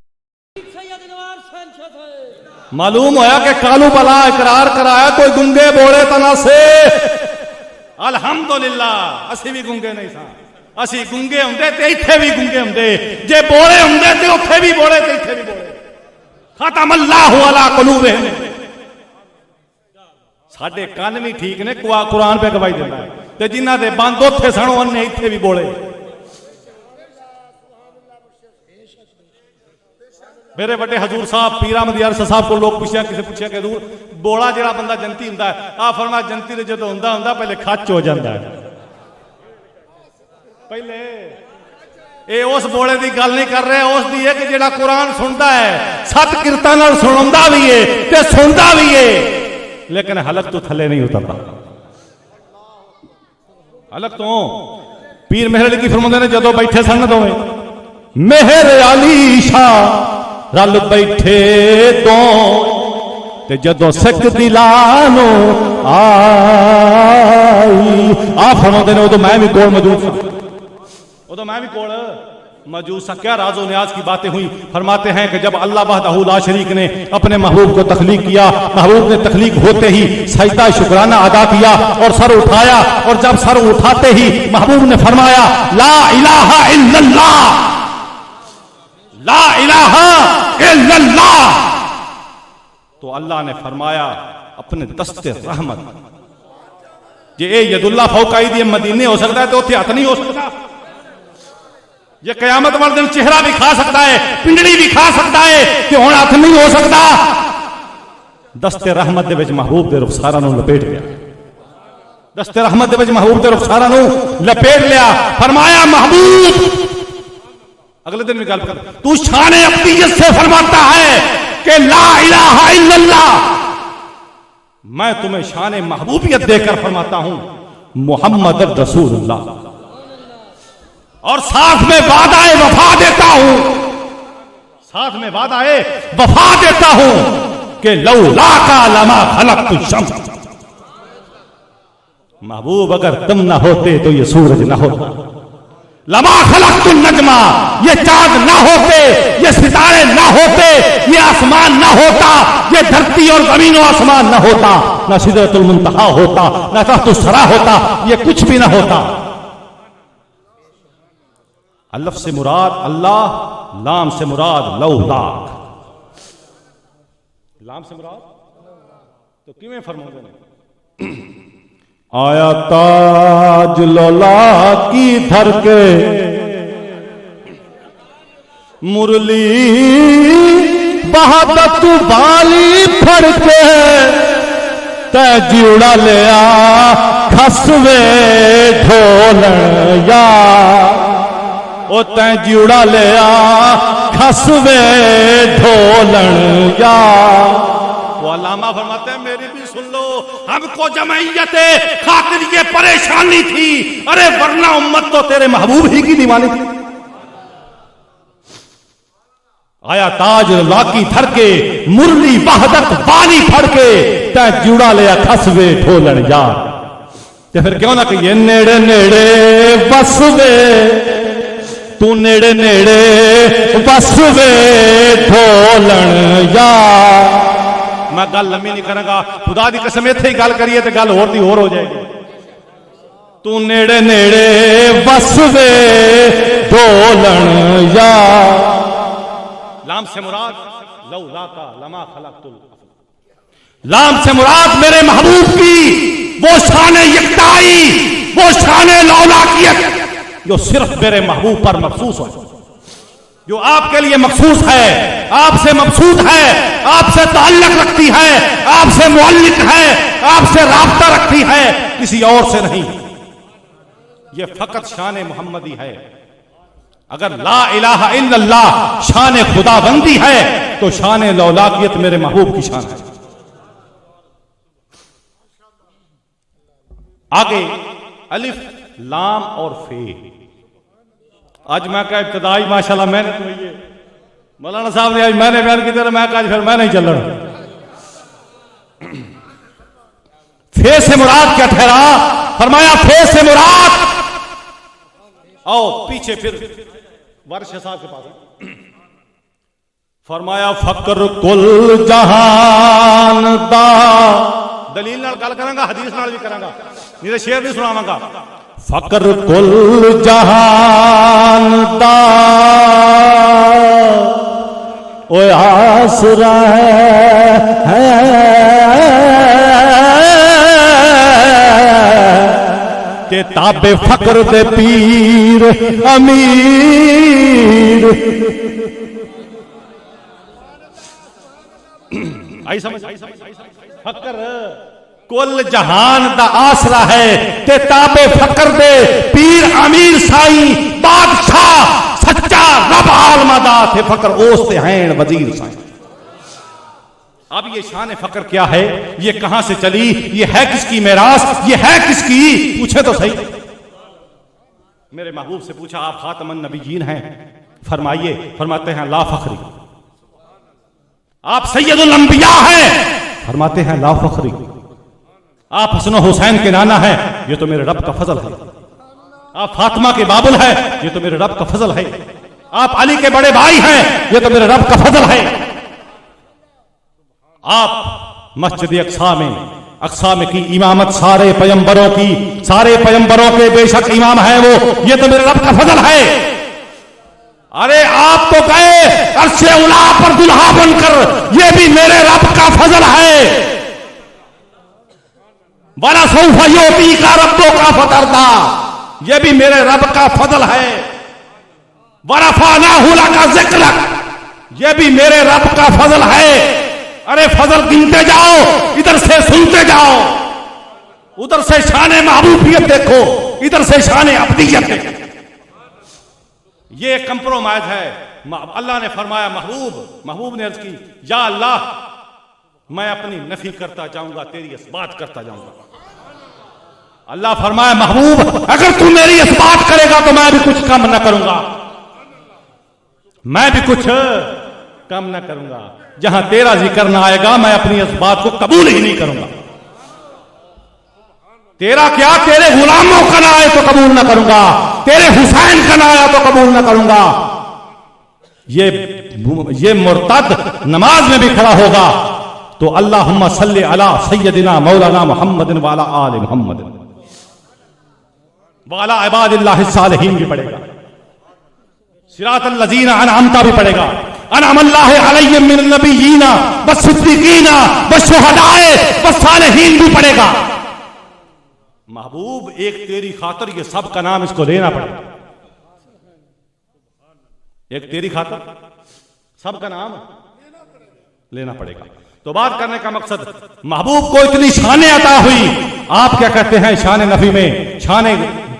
सैयद नवाब शहंशाह है। मालूम होया कि कालू बला इकरार कराया कोई गुंगे बोले तना से अल्हम्दुलिल्लाह असी भी गुंगे नहीं सा असी गुंगे हुंदे ते इत्थे भी गुंगे हुंदे जे बोले हुंदे ते उत्थे भी बोले ते इत्थे भी बोले खतम अल्लाहु अला कुलूबिहिम साडे कान भी ठीक ने कुरान पे गवाही दिंदा है ते जिन्हां दे बंद उत्थे सन उन्हें इत्थे भी बोले। मेरे बड़े हजूर साहब पीर अहमद यार साहब को लोग पूछा किसी पूछा कि हजूर बोला जरा बंदा जनती हुंदा है आ फरमा जनती दे जदों हुंदा हुंदा पहले खच हो जाता है पहले ये उस बोले की गल नहीं कर रहे उस दी है कि जेड़ा कुरान सुनता है सत किरतां नाल सुनांदा भी है ते सुनदा भी है लेकिन हलक तो थले नहीं उतरता हलक तो पीर मेहर अली की फरमांदे ने जदों बैठे सन दोवें मेहर अली शाह रल बैठे तो ते जदों सिख दिलानो आई आ फरमांदे ने उदों मैं भी कोल मौजूद था उदों मैं भी कोल मौजूद सा। क्या राजो न्याज की बातें हुई? फरमाते हैं कि जब अल्लाह वहदहू ला शरीक ने अपने महबूब को तख्लीक किया महबूब ने तख्लीक होते ही सजदा शुक्राना अदा किया और सर उठाया और जब सर उठाते ही महबूब ने फरमाया ला इलाहा इल्लल्लाह ला इलाहा इल्लल्लाह तो अल्लाह ने फरमाया अपने दस्ते रहमत जे ए यदुल्ला फौकाई दी मदीने हो सकता है तो उत्थे हथ नहीं हो सकता ये कयामत वाले दिन चेहरा भी खा सकता है पिंडली भी खा सकता है कि हुण हथ नहीं हो सकता। दस्ते रहमत दे विच महबूब दे रुखसारां नूं लपेट लिया दस्ते रहमत दे विच महबूब दे रुखसारां नूं लपेट लिया फरमाया महबूब अगले दिन भी गल कर तू शान अब्दियत से फरमाता है कि ला इलाहा इल्लल्लाह मैं तुम्हें शान महबूबियत देकर फरमाता हूं मुहम्मद रसूलुल्लाह और साथ में वादाए वफा देता हूं साथ में वादाए वफा देता हूं कि लौला का लमा खलक़तु शम्स महबूब अगर तुम ना होते तो ये सूरज ना होता लमा खलक़तु नजमा ये चांद ना होते ये सितारे ना होते ये आसमान ना होता ये धरती और जमीन और आसमान ना होता ना सिदरतुल मुंतहा होता ना तख्तुस सरा होता ये कुछ भी ना होता। अल्लाह से मुराद अल्लाह लाम से मुराद लौलाक लाम से मुराद तो किवें फरमाते ने आया ताज लौला की धर के मुरली बहादत बाली फड़ के तजुड़ा लिया खसवे ढोलन या ओ तैं जुड़ा लिया खसवे ढोलन या वो अल्लामा फरमाते हैं मेरी भी सुन लो हमको जमैयत खातिर ये परेशानी थी अरे वरना उम्मत तो तेरे महबूब ही की दीवानी थी। आया ताज लाकी धर के मुरली बहादत बानी फड़ के तैं जुड़ा लिया खसवे ढोलन या ते फिर क्यों ना कहिए नेड़े नेड़े बसवे तू नेड़े नेड़े बस वे ढोलन या मैं गल लंबी नहीं करूंगा खुदा दी कसम इत्थे ही गल करिए तो गल होर दी होर हो जाएगी। तू नेड़े नेड़े बस वे ढोलन या लाम से मुराद लौला का लमा खलक़तुल लाम से मुराद मेरे महबूब की वो शान यकताई वो शान लौलाकियत जो सिर्फ मेरे महबूब पर मखसूस हो जो आपके लिए मखसूस है, आपसे मबसूत है, आपसे ताल्लुक रखती है, आपसे मुअल्लिक है, आपसे राब्ता रखती है, किसी और से नहीं। ये फकत शान मोहम्मदी है। अगर ला इलाहा इल्लल्लाह शान खुदाबंदी है तो शान लौलाकियत मेरे महबूब की शान है। आगे अलिफ लाम और फे। आज मैं का इब्तदाई माशाल्लाह मैंने तो ये मौलाना साहब ने आज मैंने बयान की तरह मैं कहा फिर मैं नहीं चल रहा। फे से मुराद क्या ठहरा? फरमाया फे से मुराद, आओ पीछे फिर वारिस साहब के पास। फरमाया फकर कुल जहान दा, दलील नाल गल करांगा, हदीस नाल भी करांगा, मेरे शेर नहीं सुनावांगा। फकर कुल जहान दा ओए आसरा है के ताबे फकर दे पीर अमीर। आई समझ? फकर कुल जहान दा आसरा है ते ताबे फकर दे पीर अमीर साई बादशाह सच्चा रब आलमदा थे फकर ओसते हैं वजीर साई। अब ये शान फकर क्या है? ये कहां से चली? ये है किसकी मेरास? ये है किसकी? पूछे तो सही। मेरे महबूब से पूछा आप खातमन नबीयीन हैं? फरमाइए। फरमाते हैं ला फखरी। आप सैयदुल अंबिया हैं? फरमाते हैं ला फखरी। आप हसन हुसैन के नाना हैं? ये तो मेरे रब का फजल है। आप फातिमा के बाबुल हैं? ये तो मेरे रब का फजल है। आप अली के बड़े भाई हैं? ये तो मेरे रब का फजल है। आप मस्जिद अक्सा में की इमामत सारे पैगंबरों की, सारे पैगंबरों के बेशक इमाम है वो, ये तो मेरे रब का फजल है। अरे आप तो गए अर्शे उला पर दुल्हा बनकर, ये भी मेरे रब का फजल है। वाला सौफा योती का रब्बों का फतरदा, ये भी मेरे रब का फजल है। वरफाना हुला का जिक्र, ये भी मेरे रब का फजल है। अरे फजल गिनते जाओ, इधर से सुनते जाओ, उधर से शान महबूबियत देखो, इधर से शान अब्दियत देखो। ये कंप्रोमाइज है। अल्लाह ने फरमाया महबूब ने अर्ज की या अल्लाह मैं अपनी नफी करता जाऊंगा, तेरी इस्बात करता जाऊंगा। अल्लाह फरमाया महबूब अगर तू मेरी इस्बात करेगा तो मैं भी कुछ कम न करूंगा, मैं भी कुछ कम न करूंगा। जहां तेरा जिक्र ना आएगा मैं अपनी इस बात को कबूल ही नहीं करूंगा। तेरा क्या, तेरे गुलामों का ना आए तो कबूल ना करूंगा, तेरे हुसैन का ना आया तो कबूल ना करूंगा। ये मुर्तद नमाज में भी खड़ा होगा तो अल्लाहुम्मा सल्ली अला सय्यदिना मौलाना मुहम्मदिन वाला आले मुहम्मदिन वाला इबादिल्लाहिस सालिहीन भी पड़ेगा, सिरातल लज़ीना अनअमता भी पड़ेगा, अनअमल्लाहु अलैहिम मिनन नबिय्यीना वस्सिद्दीकीना वशुहदाए वस्सालिहीन भी पड़ेगा। महबूब एक तेरी खातिर ये सब का नाम इसको लेना पड़ेगा। एक तेरी खातिर सब का नाम लेना पड़ेगा। तो बात करने का मकसद, महबूब को इतनी शाने अता हुई, आप क्या कहते हैं शान नफी में, शान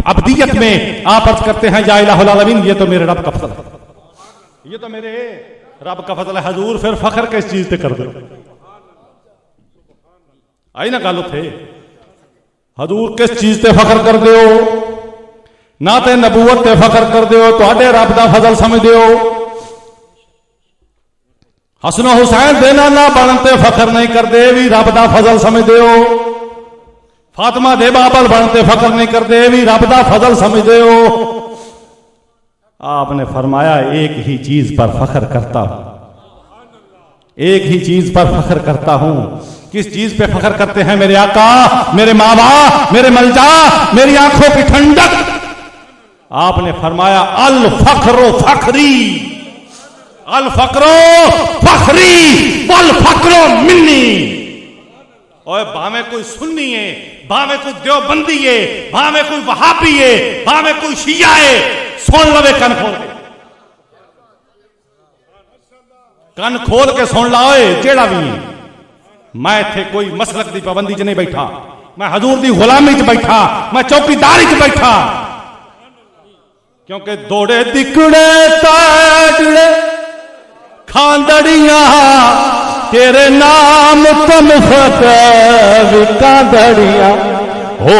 अब्दियत में आप अर्ज करते हैं या इलाहुल आलमीन, ये तो मेरे रब का फजल है, ये तो मेरे रब का फजल है। हजूर फिर फखर किस चीज से कर दो? आई ना गल थे, हजूर किस चीज से फखर कर दो? ना ते नबूवत ते फखर कर दो, तुहाडे रब दा फजल समझ दो। हसन हुसैन दे नाना बनते फखर नहीं कर दे, भी रब दा फजल समझ दो। फातिमा दे बाबल बनते फखर नहीं कर दे, भी रब दा फजल समझ दो। आपने फरमाया एक ही चीज पर फखर करता हूं, एक ही चीज पर फखर करता हूं। किस चीज पे फखर करते हैं मेरे आका, मेरे माँ बाप, मेरे मलजा, मेरी आंखों की ठंडक? आपने फरमाया अल फखरो फखरी, अल फकरो फखरी वल फकरो मिन्नी। और भावे कोई सुन्नी है, भावे कोई देवबंदी है, भावे कोई वहाबी है, भावे कोई शिया है, सुन लवे कन खोल के। कन खोल के सुन लाओ जेड़ा भी मैं थे कोई मसलक की पाबंदी च नहीं बैठा, मैं हजूर की गुलामी च बैठा, मैं चौकीदारी च बैठा। क्योंकि दौड़े दिकड़े ताड़े खांदड़िया तेरे नाम तुम कांदड़िया हो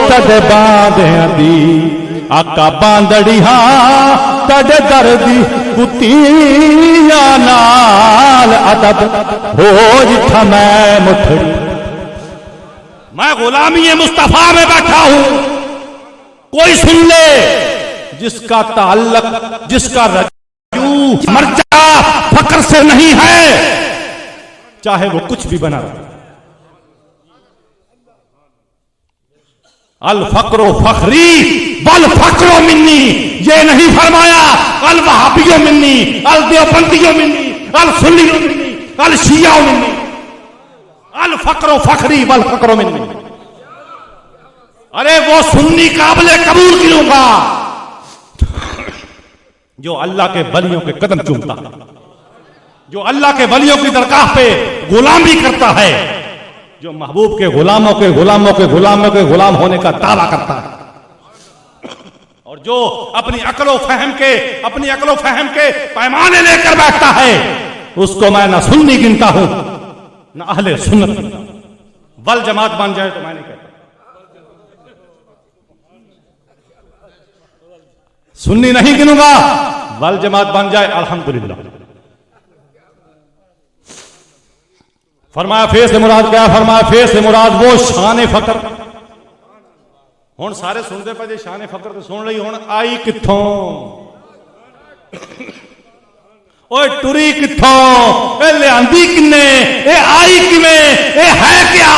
तद बांधिया दी आका बांदड़िया तद दर्दी कुतिया नाल अदब हो जिथा मैं मुठड़ी। मैं गुलामी मुस्तफा में बैठा हूं, कोई सुन ले जिसका ताल्लुक जिसका रजू मर्जा फक्र से नहीं है, चाहे वो कुछ भी बना रहे। अल फक्रो फखरी बल फक्रो मिन्नी, ये नहीं फरमाया अल वहाबियो मिन्नी, अल देवबंदियो मिन्नी, अल सुन्नियो मिन्नी, अल शिया मिन्नी। अल फक्रो फखरी बल फक्रो मिन्नी। अरे वो सुन्नी काबिले कबूल करूंगा जो अल्लाह के वलियों के कदम चूमता है, जो अल्लाह के वलियों की दरगाह पे गुलामी करता है, जो महबूब के गुलामों के गुलामों के गुलामों के गुलाम होने का दावा करता है, और जो अपनी अक्लो फहम के पैमाने लेकर बैठता है, उसको मैं ना सुन्नी गिनता हूं ना अहले सुन्नत गिनता हूं। वल जमात बन जाए तो मैं नहीं कहता, सुन्नी नहीं गिनूंगा, वल जमात बन जाए अल्हम्दुलिल्लाह। फरमाया फेस से मुराद क्या? फरमाया फेस से मुराद वो शान फकर। हुण सारे सुनते पे जे शान फकर तो सुन रही, हुण आई कित्थों, ओए टुरी कित्थों, ए लियांदी किन्ने, ए आई किवें, ए है क्या?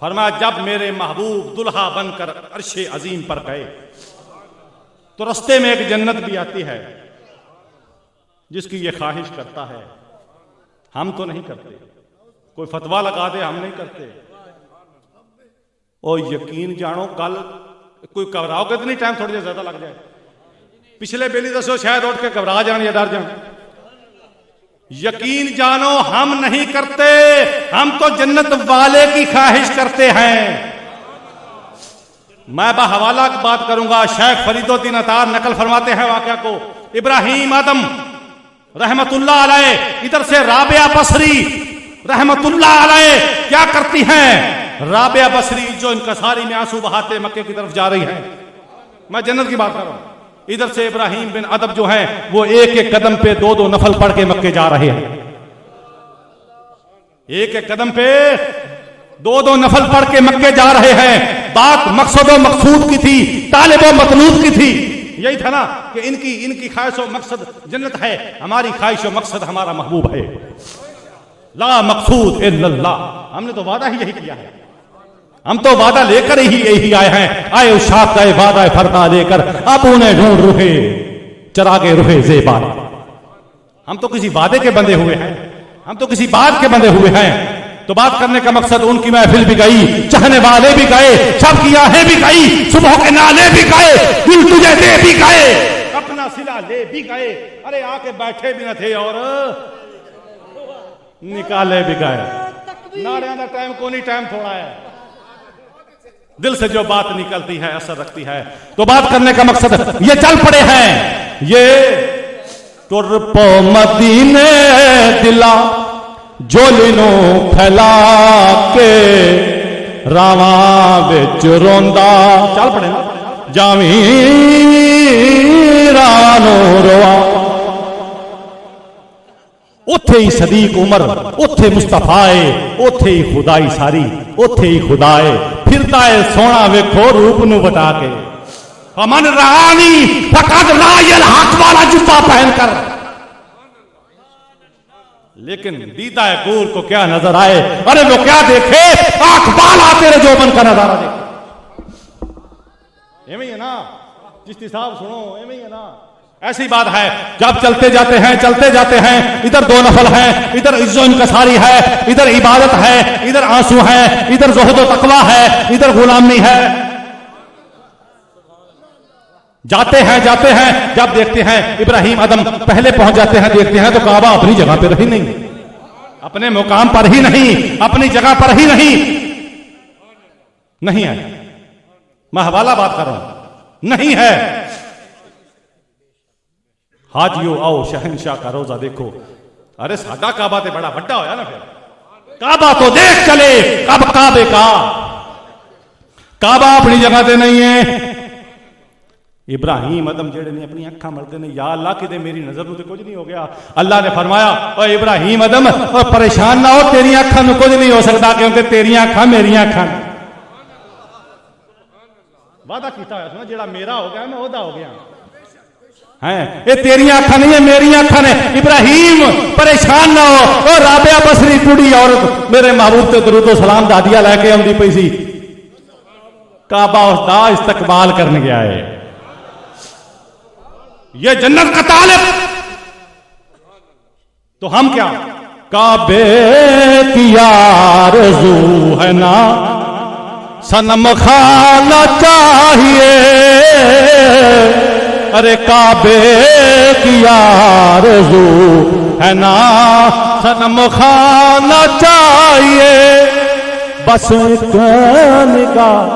फरमाया जब मेरे महबूब दुल्हा बनकर अर्शे अजीम पर गए तो रास्ते में एक जन्नत भी आती है जिसकी ये ख्वाहिश करता है। हम तो नहीं करते, कोई फतवा लगा दे हम नहीं करते। और यकीन जानो कल कोई घबराओगे तो नहीं, टाइम थोड़ी ज्यादा लग जाए। पिछले बेली दसो शायद उठ के घबरा जान या डर जान। यकीन जानो हम नहीं करते, हम तो जन्नत वाले की ख्वाहिश करते हैं। मैं बहवाला की बात करूंगा, शेख फरीदुद्दीन अतार नकल फरमाते हैं वाकया को। इब्राहिम आदम रहमतुल्लाह अलैह, इधर से राबिया बसरी रहमतुल्लाह अलैह क्या करती हैं? राबिया बसरी जो इनकसारी में आंसू बहाते मक्के की तरफ जा रही हैं, मैं जन्नत की बात कर रहा हूं। इधर से इब्राहिम बिन अदब जो है वो एक एक कदम पे दो दो नफल पढ़ के मक्के जा रहे हैं। एक एक कदम पे दो दो नफल पढ़ के मक्के जा रहे हैं। बात मकसद व मकसूद की थी, तालिब व मतलूब की थी। यही था ना कि इनकी ख्वाहिश व मकसद जन्नत है, हमारी ख्वाहिश व मकसद हमारा महबूब है। ला मकसूद इल्लल्लाह। हमने तो वादा ही यही किया है, हम तो वादा लेकर ही यही आए हैं। आए उशाक का वादा फरदा लेकर अब उन्हें ढूंढ रुहे चरागे रुहे ज़ेबा। हम तो किसी वादे के बंधे हुए हैं, हम तो किसी बात के बंधे हुए हैं। तो बात करने का मकसद, उनकी महफिल भी गई, चाहने वाले भी गए, सबकी आहें भी गई, सुबह के नाले भी गए, दिल तुझे दे भी गए, अपना सिला ले भी गए। अरे आके बैठे भी न थे और निकाले भी गए। नारियां का टाइम को नहीं, टाइम थोड़ा है। दिल से जो बात निकलती है असर रखती है। तो बात करने का मकसद, ये चल पड़े हैं, ये तुर पो मदीने दिला जोलिनो फैला के रावा बिच रोंदा। चल पड़े ना, जावी रानो रोआ। उथे ही सदीक उमर, उथे मुस्तफाए, उथे ही खुदाई सारी, उथे ही खुदाए फिरदा है सोना वेखो रूप नु बता के। हमन रानी फकत रायल हाथ वाला जूता पहनकर, लेकिन दीदा गूर को क्या नजर आए? अरे वो क्या देखे? आंख बाल आते रहे जोबन का नजारा देखे। एवं ही है ना, चिश्ती साहब सुनो, एवं ही है ना। ऐसी बात है, जब चलते जाते हैं, इधर दो नफल है, इधर इज्जो इनकसारी है, इधर इबादत है, इधर आंसू है, इधर ज़ुहद व तक़वा है, इधर गुलामी है। जाते हैं जब देखते हैं इब्राहिम अदम पहले पहुंच जाते हैं, देखते हैं तो काबा अपनी जगह पर रही नहीं, अपने मुकाम पर ही नहीं, अपनी जगह पर ही नहीं है। मैं हवाला बात कर रहा हूं, नहीं है। हाजियो आओ शहनशाह का रोजा देखो। अरे सादा काबा ते बड़ा बड़ा होया ना, फिर काबा तो देख चले। कब काबे का काबा अपनी जगह ते नहीं है। इब्राहिम अदम जेड़े ने अपनी अखा मलते ने, या अल्लाह कि मेरी नजर में तो कुछ नहीं हो गया। अल्लाह ने फरमाया ओ इब्राहिम अदम परेशान ना हो, तेरी अखा में कुछ नहीं हो सकता, क्योंकि तेरी अखा मेरी अखा। वादा किया है जेड़ा मेरा हो गया मैं ओदा हो गया है। ये तेरी अखा नहीं है, मेरी अखा ने। इब्राहिम परेशान ना हो। और राबिया बसरी कुड़ी औरत मेरे महबूब ते दरूद सलाम दादिया लैके आउंदी पई सी, काबा उसदा इस्तकबाल करने गया है। ये जन्नत का तालिब, तो हम क्या काबे की आरज़ू है ना, सनम खाना चाहिए। अरे काबे की आरज़ू है ना, सनम खाना चाहिए। बस एक निगाह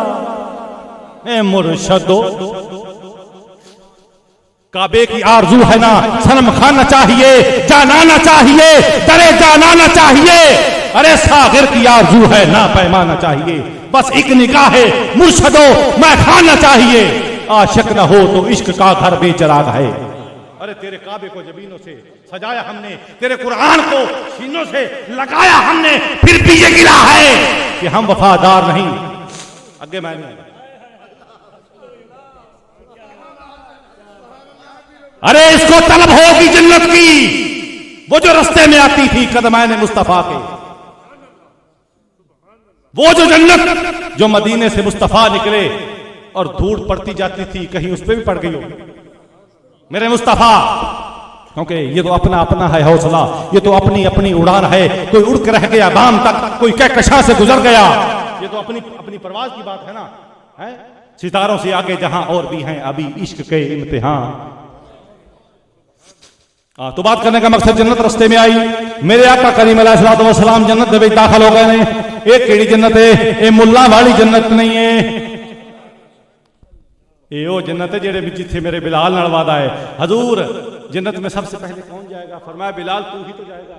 मुर्शदो, काबे की आरज़ू है ना, सनम खाना चाहिए, जानाना चाहिए, दरे जानाना चाहिए। अरे सागिर की आरज़ू है ना, पैमाना चाहिए। बस एक निगाह है मुर्शदो, मैं खाना चाहिए। आशिक न हो तो इश्क का घर बेचराग है। अरे तेरे काबे को जबीनों से सजाया हमने, तेरे कुरान को सीनों से लगाया हमने, फिर भी ये गिला है कि हम वफादार नहीं। आगे मैंने अरे इसको तलब होगी जन्नत की, वो जो रास्ते में आती थी कदमैन मुस्तफा के, वो जो जन्नत जो मदीने से मुस्तफा निकले और धूड़ पड़ती जाती थी, कहीं उस पर भी पड़ गई हो मेरे मुस्तफा। क्योंकि ये तो अपना अपना है हौसला, ये तो अपनी अपनी उड़ान है। कोई उड़ के रह गया बाम तक, कोई कहकशां से गुजर गया। ये तो अपनी अपनी परवाज की बात है ना, है सितारों से आगे जहां और भी हैं अभी इश्क के इम्तिहान। तो बात करने का मकसद जन्नत रस्ते में आई। मेरे आका करीम अलैहिस्सलातु वस्सलाम जन्नत दे विच दाखिल हो गए ने। एक केड़ी जन्नत है, ये मुल्ला वाली जन्नत नहीं है। ये वो जन्नत है जेड़े विच जिथे मेरे बिलाल नाल वादा है। हजूर जन्नत में सबसे पहले कौन जाएगा? फरमाया बिलाल तू ही तो जाएगा।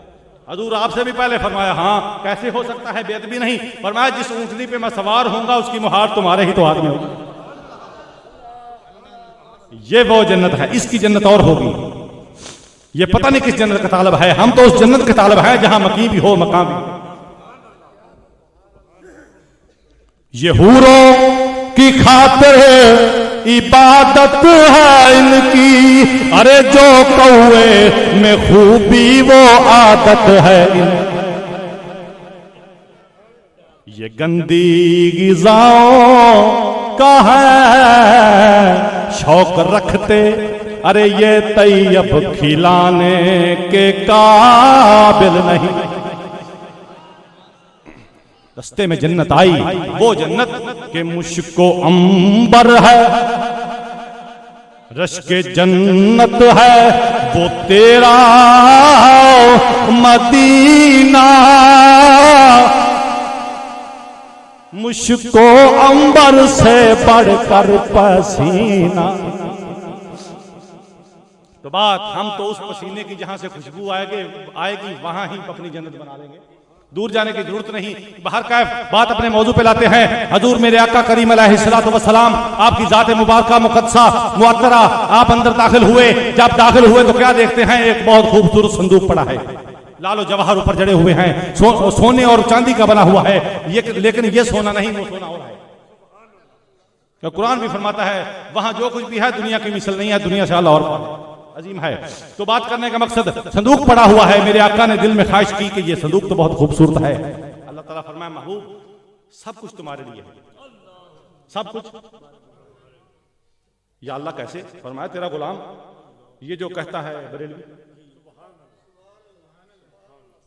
हजूर आपसे भी पहले फरमाया हाँ कैसे हो सकता है, बेअदबी नहीं। फरमाया जिस ऊंटनी पे मैं सवार होऊंगा उसकी मुहार तुम्हारे ही तो हाथ में होगी। ये वो जन्नत है, इसकी जन्नत और होगी। ये पता नहीं किस जन्नत का तालब है। हम तो उस जन्नत के तालब है जहां मकी भी हो मकाम भी। ये हूरों की खातिर इबादत है इनकी, अरे जो कौए में खूबी वो आदत है इनकी। ये गंदी गिज़ाओं का है शौक रखते, अरे ये तैयब खिलाने के काबिल नहीं। रस्ते में जन्नत आई, वो जन्नत के मुश्को अंबर है, रश के जन्नत है वो तेरा मदीना। मुश्को अंबर से बढ़कर पसीना। तो बात हम तो उस पसीने की जहां से खुशबू आएगी वहां ही अपनी जन्नत बना लेंगे। दूर जाने की जरूरत नहीं। बाहर का बात अपने मौजू पे लाते हैं। हजूर मेरे आका करीम अलैहिस्सलातु वस्सलाम आपकी जाते मुबारका मुकद्दसा मुअत्तरा, आप अंदर दाखिल हुए। जब दाखिल हुए तो क्या देखते हैं? एक बहुत खूबसूरत संदूक पड़ा है, लालो जवाहर ऊपर जड़े हुए हैं, सोने और चांदी का बना हुआ है। लेकिन ये सोना नहीं, वो सोना और है। तो कुरान भी फरमाता है वहां जो कुछ भी है दुनिया की मिसल नहीं है, दुनिया से अल्लाह और अजीम है। तो बात करने का मकसद, संदूक पड़ा हुआ है। मेरे आका ने दिल में ख्वाहिश की कि ये संदूक तो बहुत खूबसूरत है। अल्लाह ताला फरमाया महबूब सब कुछ तुम्हारे लिए है, सब कुछ। या अल्लाह कैसे? फरमाया तेरा गुलाम ये जो कहता है बरेलवी,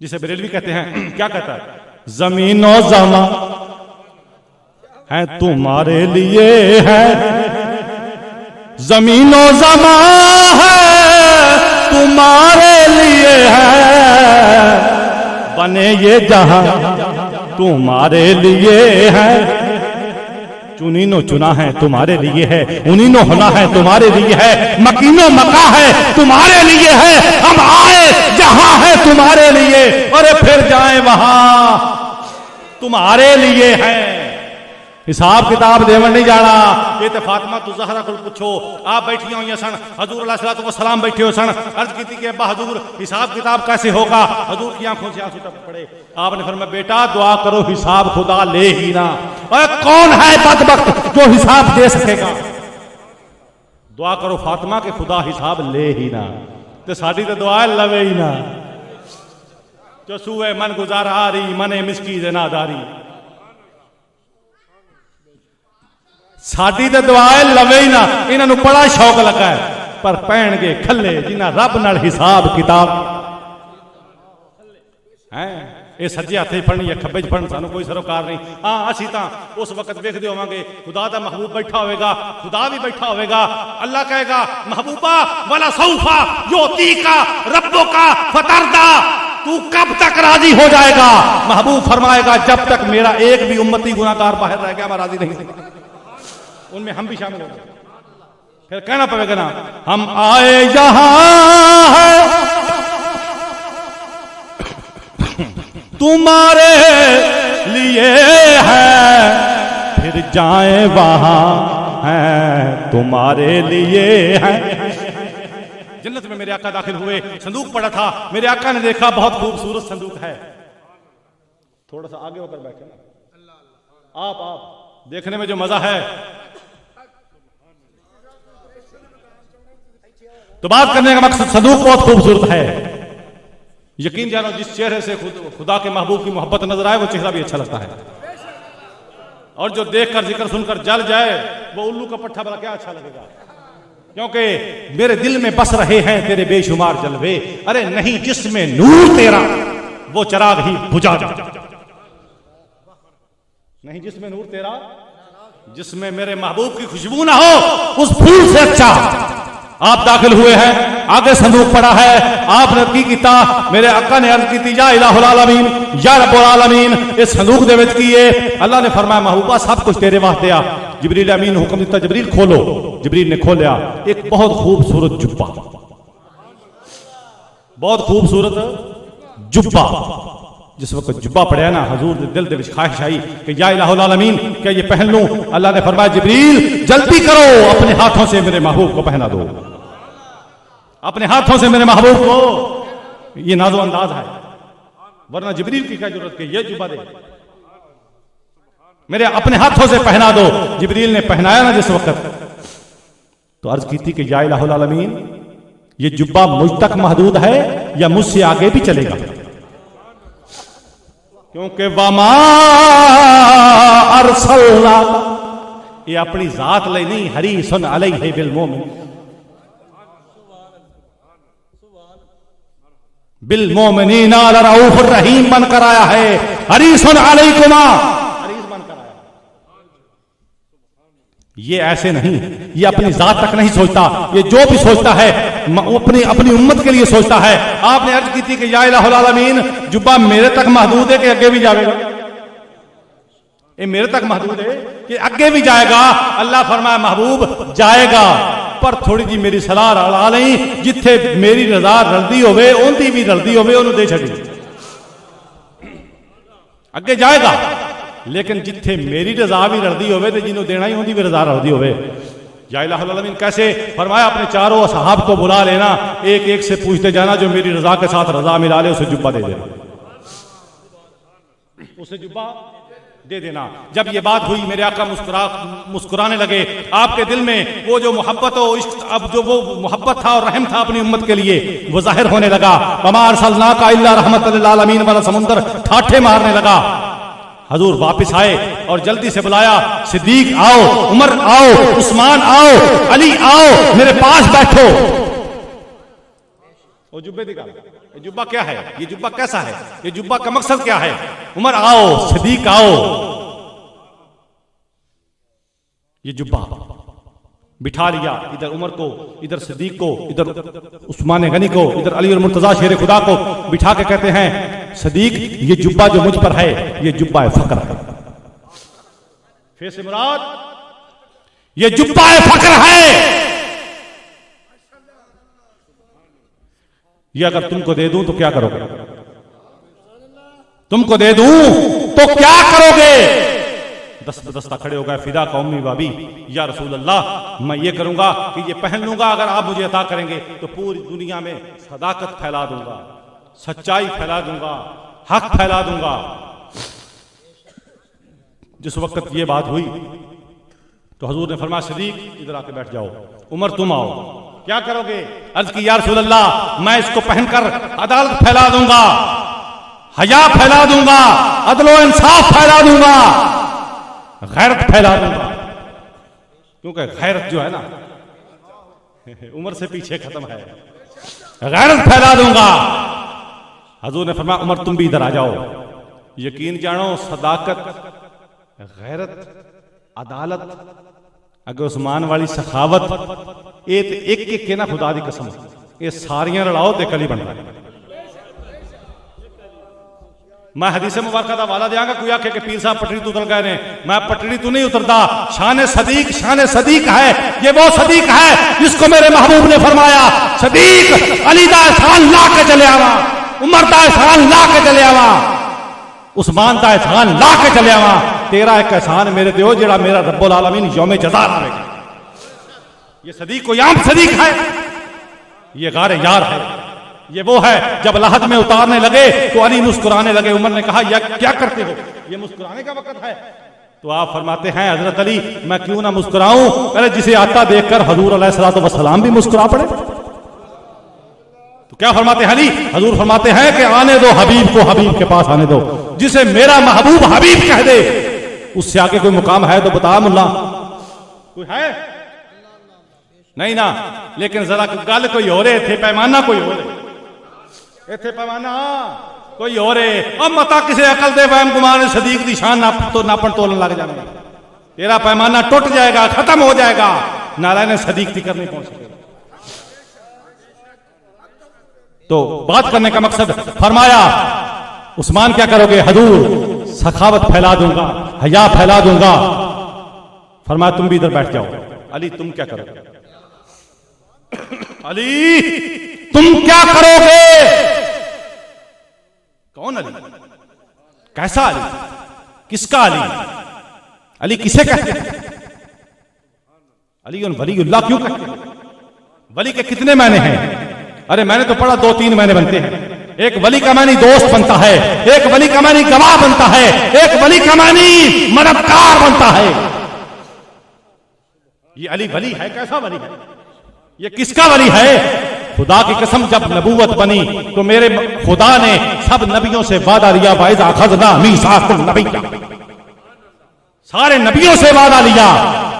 जिसे बरेलवी कहते हैं, क्या कहता है? जमीन और ज़मा है तुम्हारे लिए है, जमीनो जमा है तुम्हारे लिए है, बने ये जहां तुम्हारे लिए है, चुनीनो चुना है तुम्हारे लिए है, उनीनो होना है तुम्हारे लिए है, मकीनो मका है तुम्हारे लिए है, हम आए जहां है तुम्हारे लिए, अरे फिर जाए वहां तुम्हारे लिए है। हिसाब किताब देवन नहीं जाना। ये तो फातिमा तु ज़हरा को पूछो, आप बैठी हुई सन, हजूर अलैहिस्सलाम बैठे हो सन, अर्ज की कि अब्बा हजूर हिसाब किताब कैसे होगा? हजूर की आंखों से आंसू टपक पड़े। आपने फरमाया बेटा दुआ करो हिसाब खुदा ले ही ना। और कौन है बदबख्त जो हिसाब दे सकेगा? दुआ करो फातिमा के खुदा हिसाब ले ही ना। तो साड़ी तो दुआ लवे ही ना। जो सूए मन गुजार आ रही मने मिसकी जनादारी, साडी तो दुआ लवे ही ना। इन्होंने बड़ा शौक लगा है, पर पैण के खले जिन्हें रब नाल हिसाब किताब है। ये सज्जे हाथे फड़नी है खब्बे च फड़न, सानू कोई सरोकार नहीं। हाँ असी तो उस वक्त वेखते होवांगे खुदा का महबूब बैठा होगा, खुदा भी बैठा होगा। अल्लाह कहेगा महबूबा वाला सौफा योती का रब्बो का फतरदा, तू कब तक राजी हो जाएगा? महबूब फरमाएगा जब तक मेरा एक भी उम्मती गुनाहगार बाहर रह गया मैं राजी नहीं, उनमें हम भी शामिल हो गए। फिर कहना पड़ेगा ना हम आए यहां है तुम्हारे लिए है, फिर जाए वहां है तुम्हारे लिए है। जन्नत में मेरे आका दाखिल हुए, संदूक पड़ा था, मेरे आका ने देखा बहुत खूबसूरत संदूक है। थोड़ा सा आगे होकर बैठे ना आप देखने में जो मजा है। तो बात करने का मकसद संदूक बहुत खूबसूरत है। यकीन जानो जिस चेहरे से खुदा के महबूब की मोहब्बत नजर आए वो चेहरा भी अच्छा लगता है, और जो देखकर जिक्र सुनकर जल जाए वो उल्लू का पट्ठा भला क्या अच्छा लगेगा? क्योंकि मेरे दिल में बस रहे हैं तेरे बेशुमार जलवे, अरे नहीं जिसमें नूर तेरा वो चराग ही बुझा जा, नहीं जिसमें नूर तेरा, जिसमें मेरे महबूब की खुशबू ना हो उस फूल से अच्छा। आप दाखिल हुए हैं, आगे संदूक पड़ा है, आपने की किता, मेरे आका ने अर्ज की थी या इलाहुल आलमीन या रब्बुल आलमीन, इस संदूक दे विच की है। अल्लाह ने फरमाया महबूबा सब कुछ तेरे वास्ते आ। जिब्रील अमीन हुक्म दिता जिब्रील खोलो, जिब्रील ने खोलिया, एक बहुत खूबसूरत जुब्बा, बहुत खूबसूरत जुब्बा। जिस वक्त जुब्बा पड़े ना हजूर दिल दे विच ख्वाहिश आई कि या इलाहुल आलमीन क्या ये पहन लूं? अल्लाह ने फरमाया जिब्रील जल्दी करो, अपने हाथों से मेरे महबूब को पहना दो, अपने हाथों से मेरे महबूब को। ये नाजो अंदाज है, वरना जिब्रील की क्या जरूरत है? ये जुब्बा दे मेरे अपने हाथों से पहना दो। जिब्रील ने पहनाया ना जिस वक्त, तो अर्ज की थी कि या इलाहुल आलमीन ये जुब्बा मुझ तक महदूद है या मुझसे आगे भी चलेगा? क्योंकि वमा अरसलना, ये अपनी जात ले नहीं, हरीसन अलैहि बिल मोमिन, बिल मोमिनीना लरऊफुर रहीम बनकर आया है, हरीसन अलैकुमा, हरीस बनकर आया। ये ऐसे नहीं, ये अपनी जात तक नहीं सोचता, ये जो भी सोचता है अपनी अपनी उम्मत के लिए सोचता है। आपने अर्ज की थी कि या इलाहुल आलमीन जुब्बा मेरे तक महदूद है कि आगे भी जाएगा? ये मेरे तक महदूद है कि आगे भी जाएगा? अल्लाह फरमाया महबूब जाएगा, पर थोड़ी जी मेरी सलाह रला नहीं, जिथे मेरी रजा रलदी होवे उनकी भी रलदी होवे उन्होंने दे छड़ी, अगे जाएगा। लेकिन जिथे मेरी रजा भी रलदी होवे तो जिन्होंने देना ही उनकी भी रजा रलदी होवे। या इलाहुल आलमीन कैसे? फरमाया अपने चारों असहाब को बुला लेना, एक एक से पूछते जाना जो मेरी रजा के साथ रजा मिला ले उसे जुब्बा दे देना, उसे जुब्बा दे देना। जब ये बात हुई मेरे आका मुस्कुराने लगे। आपके दिल में वो जो मोहब्बत हो इश्क, अब जो वो मोहब्बत था और रहम था अपनी उम्मत के लिए वो जाहिर होने लगा। वमा अरसलनाका इल्ला रहमतल लिल आलमीन वाला समुंदर ठाठे मारने लगा। हजूर वापस आए और जल्दी से बुलाया, सिद्दीक आओ, उमर आओ, उस्मान आओ, अली आओ, मेरे पास बैठो। वो जुब्बे दिखा, ये जुब्बा क्या है? ये जुब्बा कैसा है? ये जुब्बा का मकसद क्या है? उमर आओ, सिद्दीक आओ, ये जुब्बा बिठा लिया, इधर उमर को, इधर सिद्दीक को, इधर उस्मान गनी को, इधर अली और मुर्तजा शेर खुदा को बिठा के कहते हैं सिद्दीक ये जुब्बा जो मुझ पर है ये जुब्बा फक्र है। फिर से मुराद ये जुब्बा फक्र है, ये अगर तुमको दे दूं तो क्या करोगे? तुमको दे दूं तो क्या करोगे? दस्त दस्ता खड़े हो गए, फिदा कौमी बाबी या रसूल अल्लाह, मैं ये करूंगा कि ये पहन लूंगा, अगर आप मुझे अता करेंगे तो पूरी दुनिया में सदाकत फैला दूंगा, सच्चाई फैला दूंगा, हक फैला दूंगा। जिस वक्त ये बात हुई तो हजूर ने फरमाया सिद्दीक इधर आके बैठ जाओ, उमर तुम आओ, क्या करोगे? अर्ज की या रसूल अल्लाह, मैं इसको पहनकर अदालत फैला दूंगा, हया फैला दूंगा, अदलो इंसाफ फैला दूंगा, गैरत फैला दूंगा। क्योंकि गैरत जो है ना उमर से पीछे खत्म है, गैरत फैला दूंगा। हजूर ने फरमाया उमर तुम भी इधर आ जाओ। यकीन जानो सदाकत, गैरत, अदालत, अगर उस्मान वाली सखावत एक एक के ना खुदा दी कसम ये सारियां लड़ाओ ते कली बनता है। मैं हदीस मुबारक का वाला देंगा, कोई आखे कि पीर साहब पटड़ी तो उतर गए ने, मैं पटड़ी तो नहीं उतरता। शान सदीक है, ये वो सदीक है जिसको मेरे महबूब ने फरमाया सदीक अली दा एहसान ला के चले आवा, उमर दा एहसान ला के चले आवा, उस्मान दा एहसान ला के चले आवा, तेरा एक एहसान मेरे दियो जेड़ा मेरा रब्बुल आलमीन यौमे जज़ा लावेगा। ये सदीक कोई आम सदीक है, ये गारे यार है, ये वो है जब लहद में उतारने लगे तो अली मुस्कुराने लगे। उमर ने कहा या क्या करते हो, ये मुस्कुराने का वक्त है? तो आप फरमाते हैं हजरत अली मैं क्यों ना मुस्कुराऊं, अरे जिसे आता देखकर हजूर अलैहिस्सलातु वस्सलाम भी मुस्कुरा पड़े। तो क्या फरमाते हैं अली? हजूर फरमाते हैं कि आने दो हबीब को, हबीब के पास आने दो, जिसे मेरा महबूब हबीब कह दे उससे आगे कोई मुकाम है तो बता मुल्ला, कोई है? नहीं ना, लेकिन जरा गल कोई हो रहे थे, पैमाना कोई हो रहे इथे, पैमाना कोई हो रहे। अब मता किसी अकल दे वहम गुमान सदीक दी शान नापन तोलन लग जाएगा, तेरा पैमाना टूट जाएगा, खत्म हो जाएगा, नारायण सदीक तिकर नहीं पहुंच सकेगा। तो बात करने का मकसद फरमाया उस्मान क्या करोगे? हजूर सखावत फैला दूंगा, हया फैला दूंगा। फरमाया तुम भी इधर बैठ जाओ। अली तुम क्या करोगे? अली तुम क्या करोगे? कौन अली? कैसा अली? किसका अली? अली किसे कहते हैं? अली उन वलीउल्लाह क्यों कहते हैं? वली के कितने मायने हैं? अरे मैंने तो पढ़ा 2-3 महीने बनते हैं। एक वली का मानी दोस्त बनता है, एक वली का मानी गवाह बनता है, एक वली का मानी मददगार बनता है। ये अली वली है? कैसा वली है? ये किसका वली है? खुदा की कसम जब नबूवत बनी तो मेरे खुदा ने सब नबियों से वादा लिया, वाइज़ अखज़ना मीसाकुल नबिय्या, सारे नबियों से वादा लिया,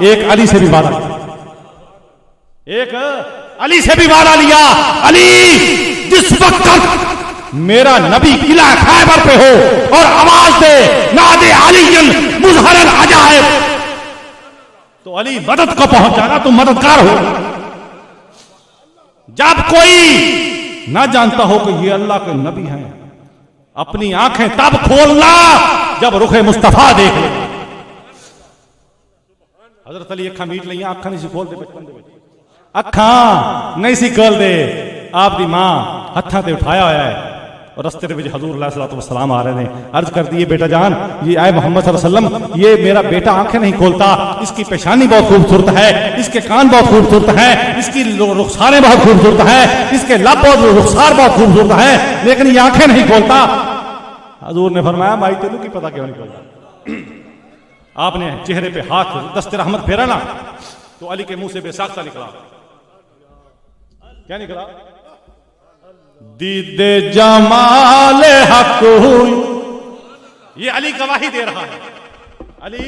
एक अली से भी वादा लिया, एक अली से भी वादा लिया। अली जिस वक्त मेरा नबी किला खैबर पे हो और आवाज दे नादे अलीयन मुज़हरल अजाइब, तो अली मदद को पहुंच जाना, तुम मददगार हो। जब कोई ना जानता हो कि ये अल्लाह के नबी हैं, अपनी आंखें तब खोलना जब रुखे मुस्तफा देख ले। हजरत अली अखा मीट लिया, अखा नहीं सी खोल दे, बचपन दे अखा नहीं सी खोल दे, आपकी मां हथा ते उठाया होया है और रस्ते में हजूर अलैहिस्सलातु वस्सलाम आ रहे हैं। अर्ज कर दिए बेटा जान, ये आए मोहम्मद सल्लल्लाहु अलैहि वसल्लम, ये मेरा बेटा आंखें नहीं खोलता, इसकी पेशानी बहुत खूबसूरत है, इसके कान बहुत खूबसूरत है, इसकी रुखसारें बहुत खूबसूरत है, इसके लब बहुत रुखसार बहुत खूबसूरत है, लेकिन ये आंखें नहीं खोलता। हजूर ने फरमाया भाई तेनू की पता क्यों नहीं खोलता? आपने चेहरे पे हाथ दस्ते रहमत फेरा ना तो अली के मुंह से बेसाख्ता निकला। क्या निकला? दीदे जमाल हक हुई। ये अली गवाही दे रहा है, अली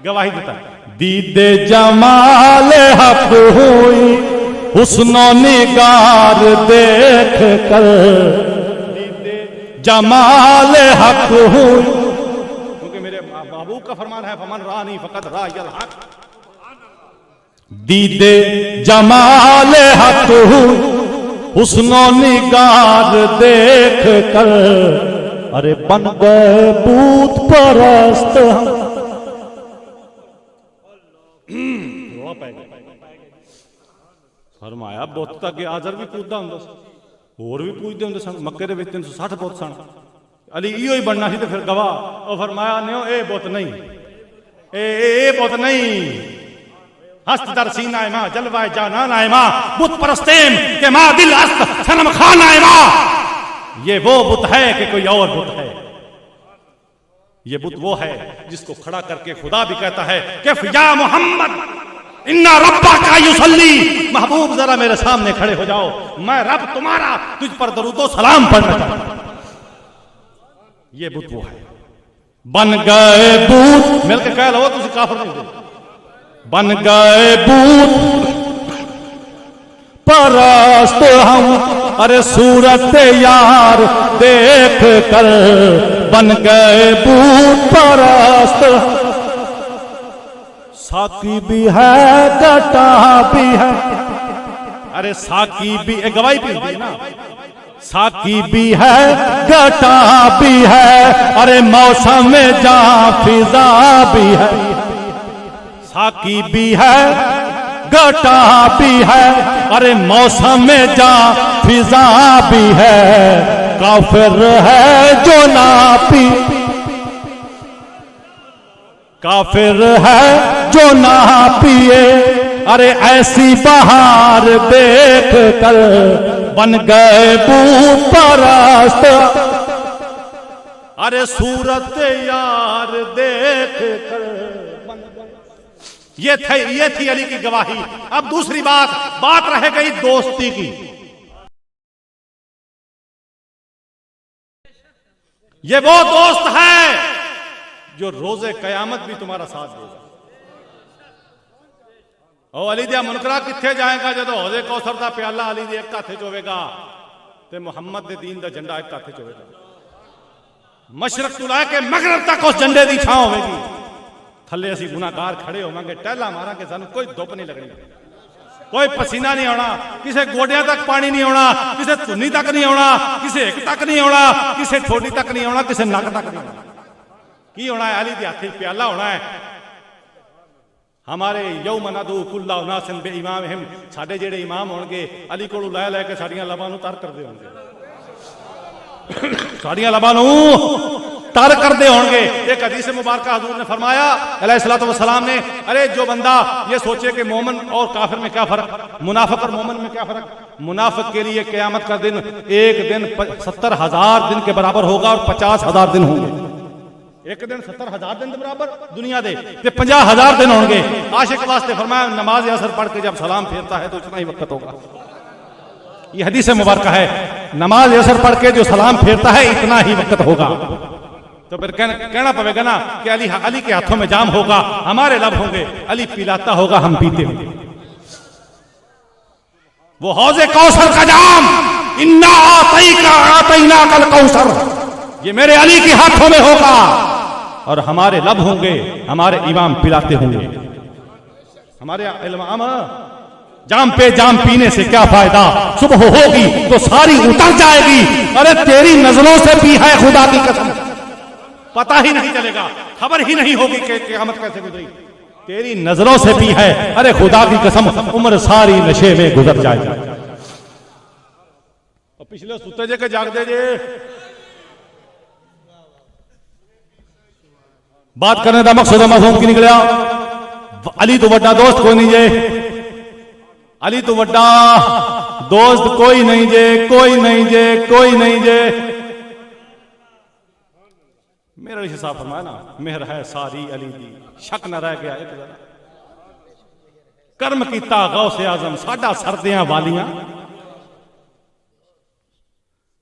गवाही देता है। दीदे जमाल हक हुई हुस्नो निगार देख कर, दीदे जमाल हक हुई, क्योंकि मेरे महबूब का फरमान है फमन रानी फकत रायल हक। दीदे जमाल हक हुस्नो निगार देख कर, अरे बन गए बूत परस्त हम। फरमाया बुत तक आजर भी पूजदा हुंदा सी, होर भी पूजदे हुंदे सन। मक्के दे विच 360 बुत सन। अली इहो ही बनना सी ते फिर गवाह। और फरमाया नहीं ए बुत नहीं, ए बुत नहीं, हस्त दर सीना है मां जलवाए जाना नाए मां बुत परस्तेम के मां दिल हस्त सनम खाना है मां। ये वो बुत है कि कोई और बुत है? ये बुत वो है जिसको खड़ा करके खुदा भी कहता है कि या मोहम्मद इन्ना रब्बा का युसल्ली, महबूब जरा मेरे सामने खड़े हो जाओ, मैं रब तुम्हारा तुझ पर दरूदो सलाम पढ़ना चाहता हूं। ये बुत वो है। बन गए बूत, मिलकर कह लो तुझे काफिर नहीं दे। बन गए बूत परस्त हम, अरे सूरत यार देख कर, बन गए बूत परस्त। साकी भी है गटा भी है, अरे साकी भी गवाही भी दी ना, साकी भी है गटा भी है, अरे मौसम में जा फिजा भी है। साकी भी है गटा भी है, अरे मौसम में जा फिजा भी है। काफिर है जो ना पी, काफिर है जो ना पिए, अरे ऐसी बहार देख कर, बन गए बूत परस्त। अरे सूरत यार देख कर, ये थी अली की गवाही। अब दूसरी बात रह गई दोस्ती की। ये वो दोस्त है जो रोजे कयामत भी तुम्हारा साथ देगा। ओ अली दिया मुनकरा किथे जाएगा जो हौजे कौसर का प्याला अली दे एक हाथे च होवेगा ते मुहम्मद दे दीन का झंडा एक हाथे च होवेगा। मशरक तो लैके मगरब तक उस झंडे की छां होवेगी। थले असी गुनाहगार खड़े होवांगे, टहला मारांगे, सानू कोई धुप नहीं लगनी, कोई पसीना नहीं आना, किसी गोडियां तक पानी नहीं आना, किसी धुनी तक नहीं आना, किसी हिक तक नहीं आना, किसी ठोडी तक नहीं आना, किसी नक तक नहीं आना। की होना है? अली दे हाथे प्याला होना है। हमारे यौम नदू कुल्ला उनासिन बे इमामिहिम, साडे जेड़े इमाम होणगे अली कोलों लै लै के साडियां लबां नूं तर करदे होणगे, साडियां लबां नूं तर करदे होणगे। एक हदीस मुबारक हुजूर ने फरमाया अलैहिस्सलातु वस्सलाम ने, अरे जो बंदा ये सोचे कि मोमिन और काफिर में क्या फर्क, मुनाफिक और मोमिन में क्या फर्क। मुनाफिक के लिए क़यामत का दिन एक दिन 70,000 दिन के बराबर होगा और 50,000 दिन होंगे। एक दिन 70,000 दिन के बराबर दुनिया दे 50,000 दिन होंगे। आशिक वास्ते फरमाया नमाज असर पढ़ के जब सलाम फेरता है तो इतना ही वक्त होगा। ये हदीस मुबारक है, नमाज असर पढ़ के जो सलाम फेरता है इतना ही वक्त होगा। तो फिर कहना पड़ेगा ना कि अली के हाथों में जाम होगा, हमारे लब होंगे, अली पिलाता होगा, हम पीते होंगे। वो हौजे कौसर का जाम, इन्ना आतैना कल कौसर, ये मेरे अली के हाथों में होगा और हमारे लब होंगे, हमारे इमाम पिलाते होंगे। हमारे इमाम जाम पे जाम पीने से क्या फायदा, सुबह होगी तो सारी उतर जाएगी। अरे तेरी नजरों से पी है खुदा की कसम, पता ही नहीं चलेगा, खबर ही नहीं होगी कि क़यामत कैसे गुजरी। तेरी नजरों से पी है, अरे खुदा की कसम उम्र सारी नशे में गुजर जाएगी। और पिछले सुते जे के जागदे जे बात करने का मकसद मासूम की निकलिया। अली तो वड्डा दोस्त कोई नहीं जे, अली तो वड्डा दोस्त कोई नहीं जे, कोई नहीं जे, कोई नहीं जे। मेरा हिसाब फरमाया ना, मेहर है सारी अली दी, शक न रह गया एक जरा। कर्म कीता गौसे आजम साडा सरदियां वालियां।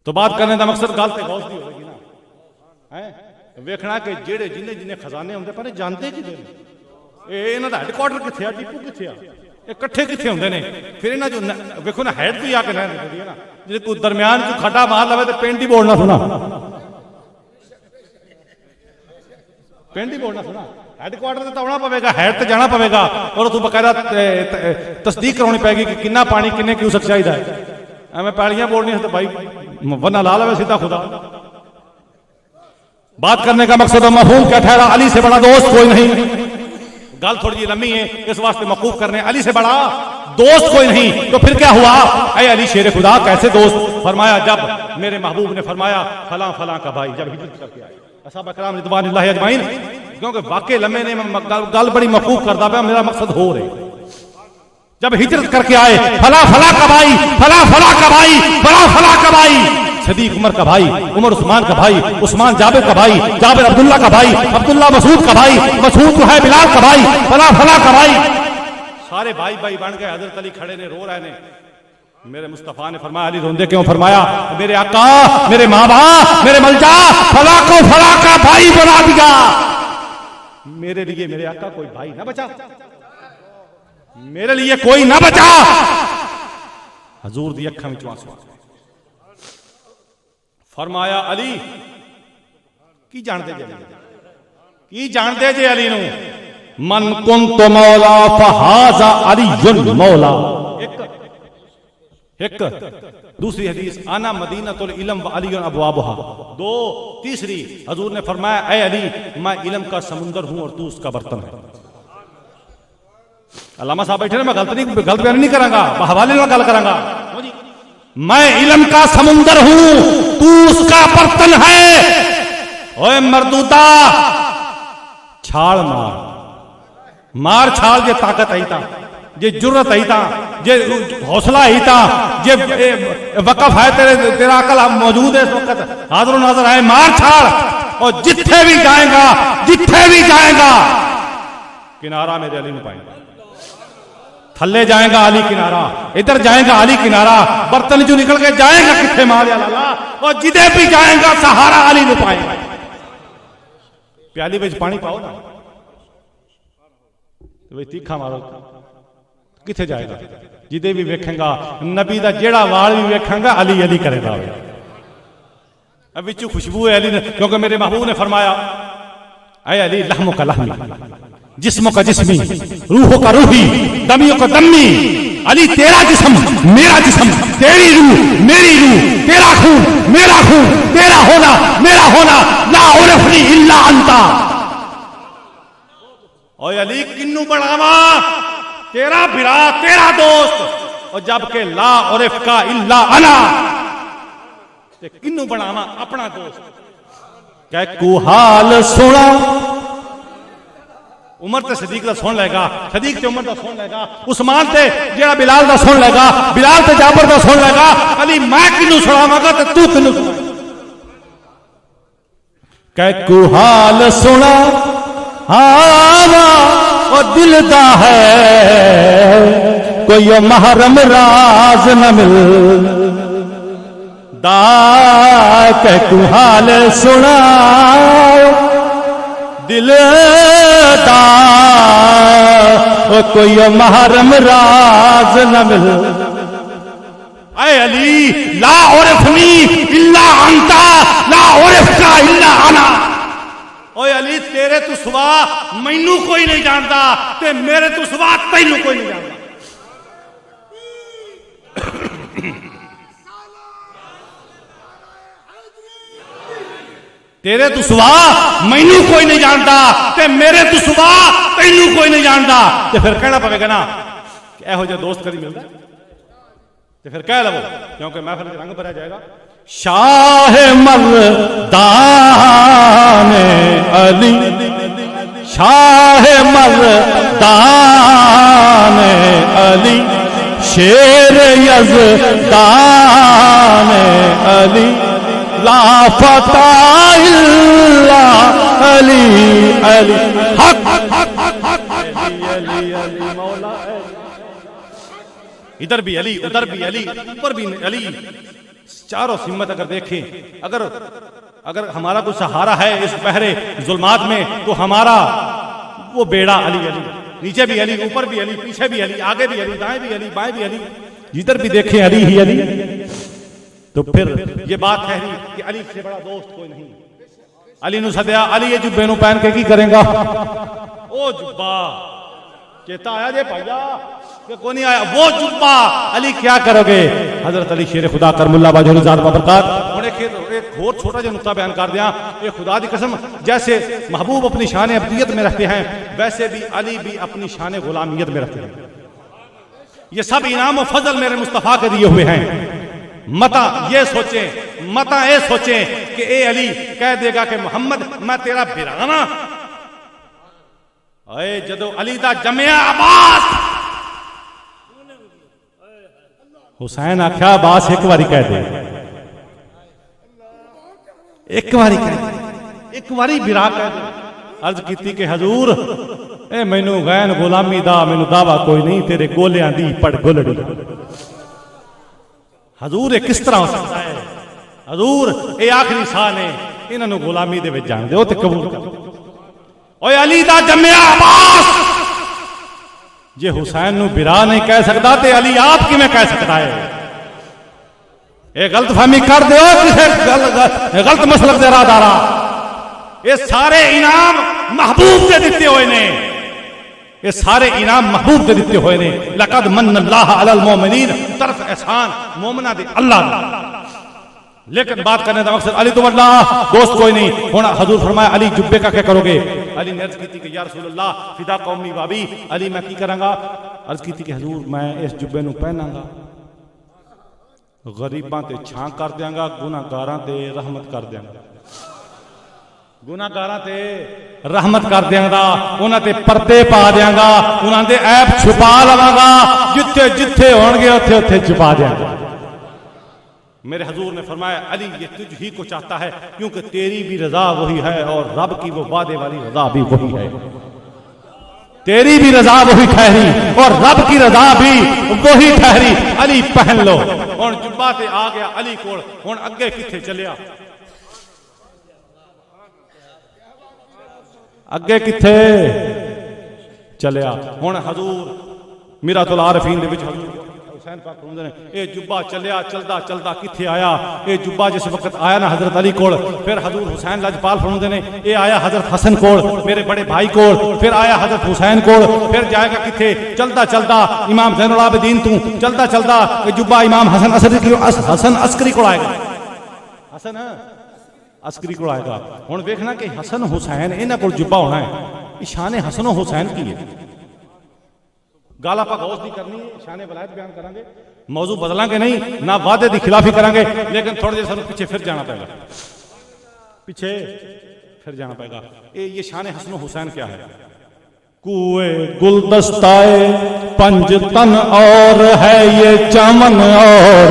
तो बात करने का मकसद गल ते गौस दी होगी ना, है वेखना कि जेड़े जिन्ने जिन्ने खजाने होंदे पर जानते कि इन्हां दा हैडक्वार्टर किथे आ, डिपू किथे आ, इकट्ठे किथे होंदे ने। फिर इन्हां जो वेखो ना हेड तो आके रहने देंदी है ना, जे कोई दरमियान च खड्डा मार लवे तो पिंड ही बोलना सुना, पिंड ही बोलना सुना। हैडकुआटर तो आना पवेगा, हैड तो जाना पवेगा और तू बकायदा तस्दीक करवानी पेगी कि कितना पानी किन्ने क्यूसेक चाहिए है। मैं पैलियां बोलनी तो भाई वरना ला लवे सीधा खुदा। बात करने का मकसद मफहूम क्या ठहरा, अली से बड़ा दोस्त कोई नहीं। गल थोड़ी जी लम्बी है इस वास्ते मकूफ करने, अली से बड़ा दोस्त कोई नहीं। तो फिर क्या हुआ, ऐ अली शेर खुदा कैसे दोस्त? फरमाया जब मेरे महबूब ने फरमाया फलां फलां का भाई जब हिजरत करके आए, असहाब कराम रिदवानुल्लाहि अजमाइन, क्योंकि वाकई लम्बे ने गल बड़ी मकूफ करता पाया, मेरा मकसद हो रहे। जब हिजरत करके आए फला फला का भाई, फला फला का भाई, फला फला का भाई, सदीक उमर का भाई, उमर उस्मान का भाई, उस्मान जाबिर का भाई, जाबिर अब्दुल्ला का भाई, अब्दुल्ला मसूद का भाई, मसूद जो है बिलाल का भाई, फला फला का भाई, सारे भाई भाई बन गए। हजरत अली खड़े ने, रो रहे ने। मेरे मुस्तफा ने फरमाया अली रोंदे क्यों? फरमाया मेरे आका, मेरे माँ बाप, मेरे मलजा फला को फला का भाई बना दिया। मेरे लिए मेरे आका कोई भाई ना बचा, मेरे लिए कोई ना बचा। हजूर दी अखां विच आंसू, फरमाया अली की जानते जे, की जानते जे अली नू? मन कुंत मौला फहाजा अलीयुन मौला। एक दूसरी हदीस आना मदीनतुल इल्म व अलीयुन अबवाबुहा। दो तीसरी हजूर ने फरमाया ऐ अली मैं इल्म का समुंदर हूं और तू उसका बर्तन है। अल्लामा साहब बैठे, मैं गलत बयान नहीं करांगा, हवाले में गल करांगा। मैं इल्म का समुंदर हूं, तू उसका बर्तन है। ओए मरदूदा छाल मार, मार छाल, जे ताकत आई था, जे जुर्रत आई था, जे हौसला आई था, जे वक़फ़ है तेरा अकल मौजूद है इस वक्त, हाज़िर नाज़िर है, मार छाल। और जिथे भी जाएगा, जिथे भी जाएगा किनारा मेरे अली में पाएगा। थल्ले जाएगा अली किनारा, इधर जाएगा अली किनारा, बर्तन जो निकल के जाएगा किथे मार या लाला, और जिधे भी जाएगा सहारा अली में पाएगा। प्याली में पानी पाओ ना, तो तीखा मारो किथे जाएगा। जिदे भी वेखेगा नबी दा जेड़ा वाल भी वेखेगा अली अली करेगा। अब विचू खुशबू है अली ने, क्योंकि मेरे महबूब ने फरमाया ऐ अली लहमो का लहमी, जिस्मों का जिस्मी, रूहों का रूही, दमियों का दमी। अली तेरा जिस्म मेरा जिस्म, तेरी रूह मेरी रूह, तेरा खून मेरा खून, तेरा होना मेरा होना, ला उरफनी इल्ला अंता। ओए अली किन्नू बढ़ावा, तेरा बिरा तेरा दोस्त, और जबकि ला उरफ का इल्ला अना, ते किन्नू बढ़ावा अपना दोस्त। क्या कुहाल सुना उमर ते सदीक दा सुन लेगा, सदीक ते उमर दा सुन लेगा, उस्मान ते जेड़ा बिलाल दा सुन लेगा, बिलाल ते जाबर दा सुन लेगा। अली मैं किन्नू सुनावांगा ते तू किन्नू? कै कुहाल सुना आवा ओ दिल दा है, कोई महरम राज न मिल दा। कै कुहाल सुना दिल दा, कोई महरम राज न मिल। ऐ अली ला उरफनी इल्ला अंता, ला उरफ का इल्ला अना। ओए अली तेरे तू सुवा मैनू कोई नहीं जानता, ते मेरे तू सुवा तैनू कोई नहीं जानता। तेरे तू सुवा मैनू कोई नहीं जानता, ते मेरे तू सुवा तैनू कोई नहीं जानता। ते फिर कहना पवेगा ना कि एहो जिहा दोस्त कदी मिलदा, ते फिर कह लवो, क्योंकि महफिल रंग भरा जाएगा। शाह मर्दान अली, शाह मर्दान अली, शेर यज़दान अली, ला फता इल्ला अली अली हक अली अली मौला। इधर भी अली, उधर भी अली, ऊपर भी अली। चारों सिम्मत अगर देखें, अगर हमारा कोई सहारा है इस बहरे जुल्मात में, तो हमारा वो बेड़ा अली अली। नीचे भी अली, ऊपर भी अली, पीछे भी अली, आगे भी अली, दाएं भी अली, बाएं भी अली, जिधर भी देखें अली ही अली। तो फिर ये बात है कि अली से बड़ा दोस्त कोई नहीं। अली नु सदया, अली ये जुब्बे नु पहन के की करेगा? वो जुब्बा चेता आया जे भैया कि कोई नहीं आया, वो जुब्बा अली क्या करोगे। हजरत अली शेर खुदा करमुल्ला बाजोली ज़ात बरकत एक और छोटा जो नुक्ता बयान कर दिया। ये खुदा की कसम, जैसे महबूब अपनी शान अब्दियत में रखते हैं, वैसे भी अली भी अपनी शान गुलामियत में रखते हैं। ये सब इनाम और फजल मेरे मुस्तफ़ा के दिए हुए हैं। मता ये सोचें कि ए अली कह देगा कि मोहम्मद मैं तेरा बिराना, अरे जदों अली दा जमिया अब्बास हुसैन आख्या अब्बास एक बारी कह दे, एक बारी बिरा कह दे। अर्ज की कि हजूर ए मैनू गैन गुलामी दा मैनू दावा कोई नहीं, तेरे गोलियां दी पड़ गोलड़ी। हजूर ये किस तरह हो सकता है। हजूर ये आखिरी साह ने इन्होंने गुलामी दे विच जान दे, ते कबूल कर। ओए अली दा जम्मिया अब्बास जे हुसैन नू बिरा नहीं कह सकता ते अली आप किवें कह सकता है। ये गलत फहमी कर दो किसे गलत मसलक दे राहदारा। ये सारे इनाम महबूब दे दिते हुए ने, ये सारे इनाम महबूब दे दिते हुए ने। लक़द मन्नल्लाहु अलल मोमिनीन, तरफ एहसान मोमिना दे अल्लाह दा। लेकिन बात करने का मकसद अली तो अल्लाह दोस्त कोई नहीं। हुण हजूर फरमाया अली जुब्बे का क्या करोगे। अली ने अर्ज की कि या रसूलल्लाह फिदा कौमी वाबी, अली मैं की करांगा। अर्ज की कि हजूर मैं इस जुब्बे नू पहनांगा, गरीबां ते छां कर देंगा, गुनाहगारां ते रहमत कर देंगा, गुनाहगारां ते रहमत कर देंगा, उन्हां ते पर्दे पा देंगा, उन्हां दे ऐब छुपा लवांगा, जिथे जिथे होणगे उत्थे उत्थे छुपा देंगा। मेरे हजूर ने फरमाया अली ये तुझ ही को चाहता है, क्योंकि तेरी भी रजा वही है और रब की वो वादे वाली रजा भी वही है। तेरी भी रजा वही ठहरी और रब की रजा भी वही ठहरी। अली पहन लो। हुण जुब्बा ते आ गया अली कोल। हुण अगे किथे चलिया, अगे किथे चलिया। हुण हजूर मिरातुल आरिफीन दे विच हजूर हुसैन पाक फरमांदे ने ए जुब्बा चलिया चलदा चलदा किथे आया। ए जुब्बा जिस वक्त आया ना हजरत अली कोल, फिर हजूर हुसैन लजपाल फरमांदे ने ए आया हजरत हसन कोल, मेरे बड़े भाई कोल, फिर आया हजरत हुसैन कोल, फिर जाएगा किथे चलदा चलदा इमाम ज़ैनुल आबिदीन तू चलदा चलदा ए जुब्बा इमाम हसन अस्करी कोल आएगा। हसन अस्करी कोल आएगा। हुण देखना कि हसन हुसैन इन्हां कोल जुब्बा होना है। शान हसन हुसैन की है। गाल आप गौस नहीं करनी, शान वलायत बयान करांगे, मौजू बदलांगे नहीं, ना वादे की खिलाफी करांगे, लेकिन थोड़े देर पीछे फिर जाना पड़ेगा, पीछे फिर जाना पड़ेगा। ये शान हसन हुसैन क्या है। कुए गुलदस्ताए पंज तन और है ये चमन और,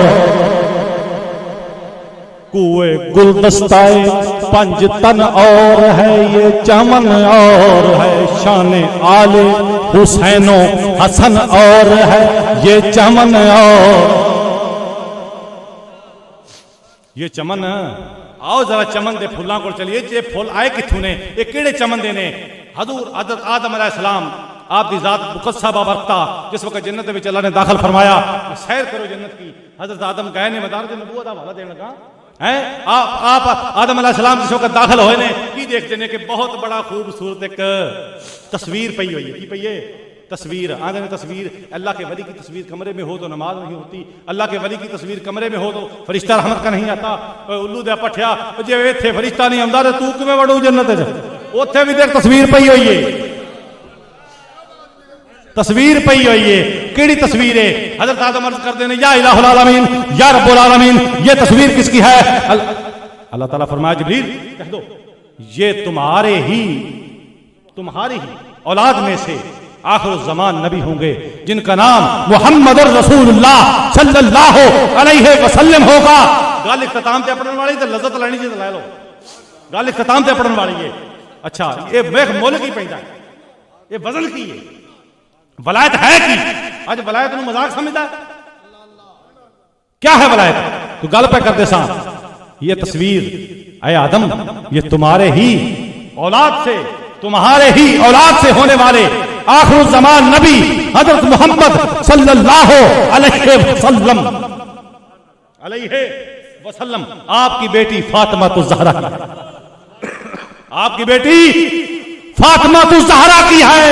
कुए गुलदस्ताए पंज तन और है ये चमन और है शान आले हुसैनो हसन और है ये चमन और। ये चमन आओ जरा चमन दे फुल्लां को चलिए। जे फुल आए किथों ने, ये केड़े चमन दे ने। हजूर हजरत आदम अलैहिस्सलाम आप दी जात मुकद्दसा बाबरकता जिस वक्त जन्नत में अल्लाह ने दाखिल फरमाया, सैर करो जन्नत की। हजरत आदम गए ने मदार दे नबूवत दा हवाला देने लगा हैं। आप आदम अलैहिस्सलाम जिस वक्त दाखिल होए ने की देखते ने कि बहुत बड़ा खूबसूरत एक तस्वीर पई हुई है। की पई है तस्वीर। आदे ने तस्वीर अल्लाह के वली की तस्वीर कमरे में हो तो नमाज नहीं होती, अल्लाह के वली की तस्वीर कमरे में हो तो फरिश्ता रहमत का नहीं आता। उल्लू दे पठिया जे इत्थे फरिश्ता नहीं आंदा ते तू किवें वड़ू जन्नत च। उत्थे भी देख तस्वीर पई हुई है, तस्वीर पई हुई है। केड़ी तस्वीर है। हजरत आदम अर्ज करते हैं या इलाहुल आलमीन या रब्बुल आलमीन, ये तस्वीर किसकी है। अल्लाह ताला फरमाया जिब्रील कह दो ये तुम्हारी ही औलाद में से आखिर ज़मान नबी होंगे जिनका नाम मुहम्मदुर रसूलुल्लाह सल्लल्लाहु अलैहि वसल्लम होगा। गल इख्तिताम ते पढ़न वाली ते लज़्ज़त लेनी जे ले लो। गल इख्तिताम ते पढ़न वाली है। अच्छा ये मेख मुल की पैदा है, ये बदल की है, वलायत है की। आज वलायत नूं मजाक समझदा है। क्या है वलायत। तो गल पे करदे सा ये तस्वीर ऐ आदम ये तुम्हारे ही औलाद से होने वाले आखिर ज़मान नबी हजरत मोहम्मद सल्लल्लाहु अलैहि वसल्लम आपकी बेटी फातिमा तो ज़हरा की, आपकी बेटी फातिमा तू ज़हरा की है।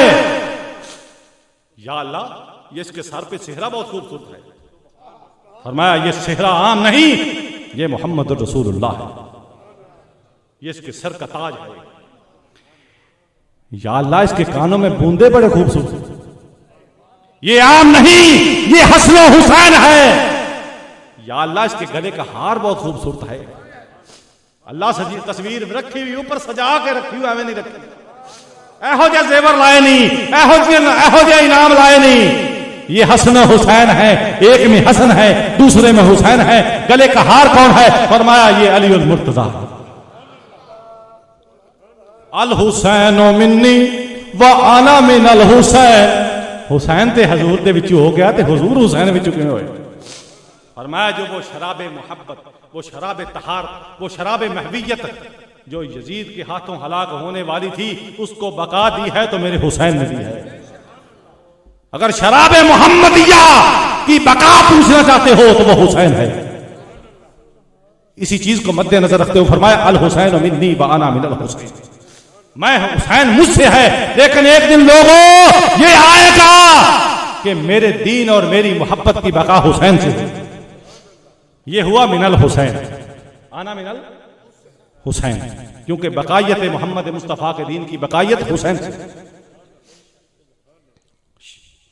या अल्लाह, ये इसके सर पे सेहरा बहुत खूबसूरत है। फरमाया ये सेहरा आम नहीं, ये मोहम्मद रसूलुल्लाह है, ये इसके सर का ताज है। या अल्लाह, इसके कानों में बूंदे बड़े खूबसूरत, ये आम नहीं, ये हसन हुसैन है। या अल्लाह, इसके गले का हार बहुत खूबसूरत है। अल्लाह सजी तस्वीर रखी हुई, ऊपर सजा के रखी हुई, हमें नहीं रखी। एहो जे जेवर लाए नहीं, एहो जे इनाम लाए नहीं। ये हसन हुसैन है, एक में हसन है, दूसरे में हुसैन है। गले का हार कौन है? फरमाया ये अली उल मुर्तजा। अल हुसैन मिन्नी व आना मिन अल हुसैन। हुसैन ते हजूर दे विच हो गया, ते हुजूर हुसैन विच क्यों होए? फरमाया जो वो शराब मोहब्बत, वो शराब तहार, वो शराब महवियत जो यजीद के हाथों हलाक होने वाली थी, उसको बका दी है तो मेरे हुसैन ने दी है। अगर शराब मोहम्मदिया की बका पूछना चाहते हो तो वो हुसैन है। इसी चीज को मद्देनजर रखते हुए फरमाया अल हुसैन मिन्नी व अना मिनल हुसैन। मैं हुसैन मुझसे है, लेकिन एक दिन लोगों ये आएगा कि मेरे दीन और मेरी मोहब्बत की बका हुसैन से। ये हुआ मिनल हुसैन, आना मिनल हुसैन, क्योंकि बकायत मोहम्मद मुस्तफ़ा के दीन की बकायत हुसैन से।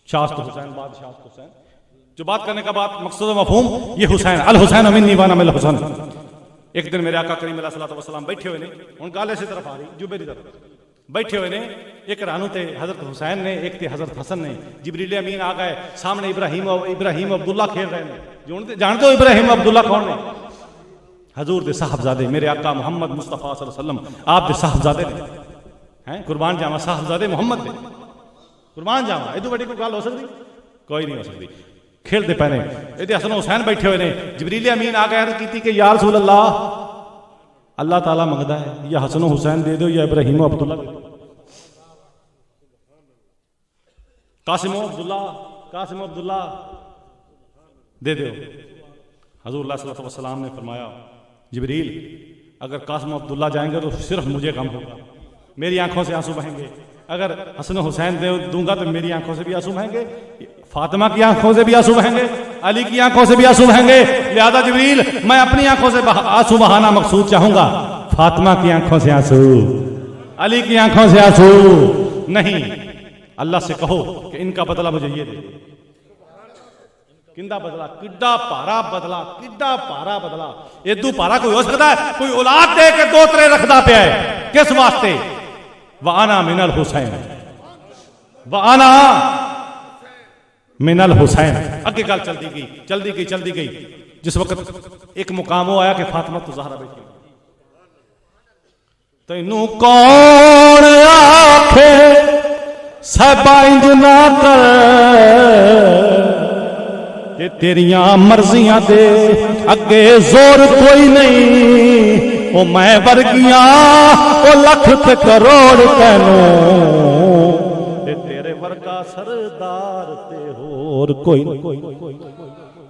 शास्त हुसैन, बादशाह हुसैन, जो बात करने का बात मकसद मफहूम, ये हुसैन अल हुसैन मिन्नी व अना मिनल हुसैन। एक दिन मेरे आका करीम अलैहिस्सलातु वस्सलाम बैठे हुए ने, उन गाले से तरफ आ रही जुबेरी तरफ बैठे हुए ने। एक रानू थे हजरत हुसैन ने, एक थे हजरत हसन ने। जिब्रील अमीन आ गए सामने, इब्राहिम अब्दुल्ला खेल रहे हैं। जानते हो इब्राहिम अब्दुल्ला कौन है? हजूर दे साहबजादे, मेरे आका मोहम्मद मुस्तफ़ा सल्लल्लाहु अलैहि वसल्लम आप दे साहबजादे ने हैं। कुर्बान जावा साहबजादे मोहम्मद दे, कुर्बान जावा। इदू बड़ी कोई गल हो सकती? कोई नहीं हो सकती। खेलते पैने ये हसन हुसैन बैठे हुए ने। जिब्रील अमीन आ गए, अर्ज की कि या रसूल अल्लाह, अल्लाह ताला मंगदा है या हसन हुसैन दे दो या इब्राहिम अब्दुल्ला दे दो। कासिम अब्दुल्ला दे दो। हजूर सल्लल्लाहु अलैहि वसल्लम ने फरमाया जिब्रील, अगर कासिम अब्दुल्ला जाएंगे तो सिर्फ मुझे गम होगा, मेरी आंखों से आंसू बहेंगे। अगर हसन हुसैन दे दूंगा तो मेरी आंखों से भी आंसू बहेंगे, फातिमा की आंखों से भी आंसू बहेंगे, अली की आंखों से भी आंसू बहेंगे। लिहाजा जिब्रील, मैं अपनी आंखों से आंसू बहाना मकसूद चाहूंगा, फातिमा की आंखों से आंसू, अली की आंखों से आंसू नहीं। अल्लाह से कहो कि इनका बदला मुझे ये दे। किंदा बदला? किड्डा पारा बदला, किड्डा पारा बदला। एदू पारा कोई हो सकता है? कोई औलाद दे के दो तरे रखदा पे है, किस वास्ते? व आना मिनल हुसैन, व आना मिनल हुसैन। आगे गल चलती गई। जिस वक्त एक मुकाम हो आया कि फातिमा तो ज़हरा बैठी, तैनू कौन आखे साहिबा इंज ना कर, कि तेरियां मर्जियां दे अगे जोर कोई नहीं। ओ मैं वर्गियां ओ लख ते करोड़ तैनू, तेरे वर्गा सरदार ते होर कोई नहीं।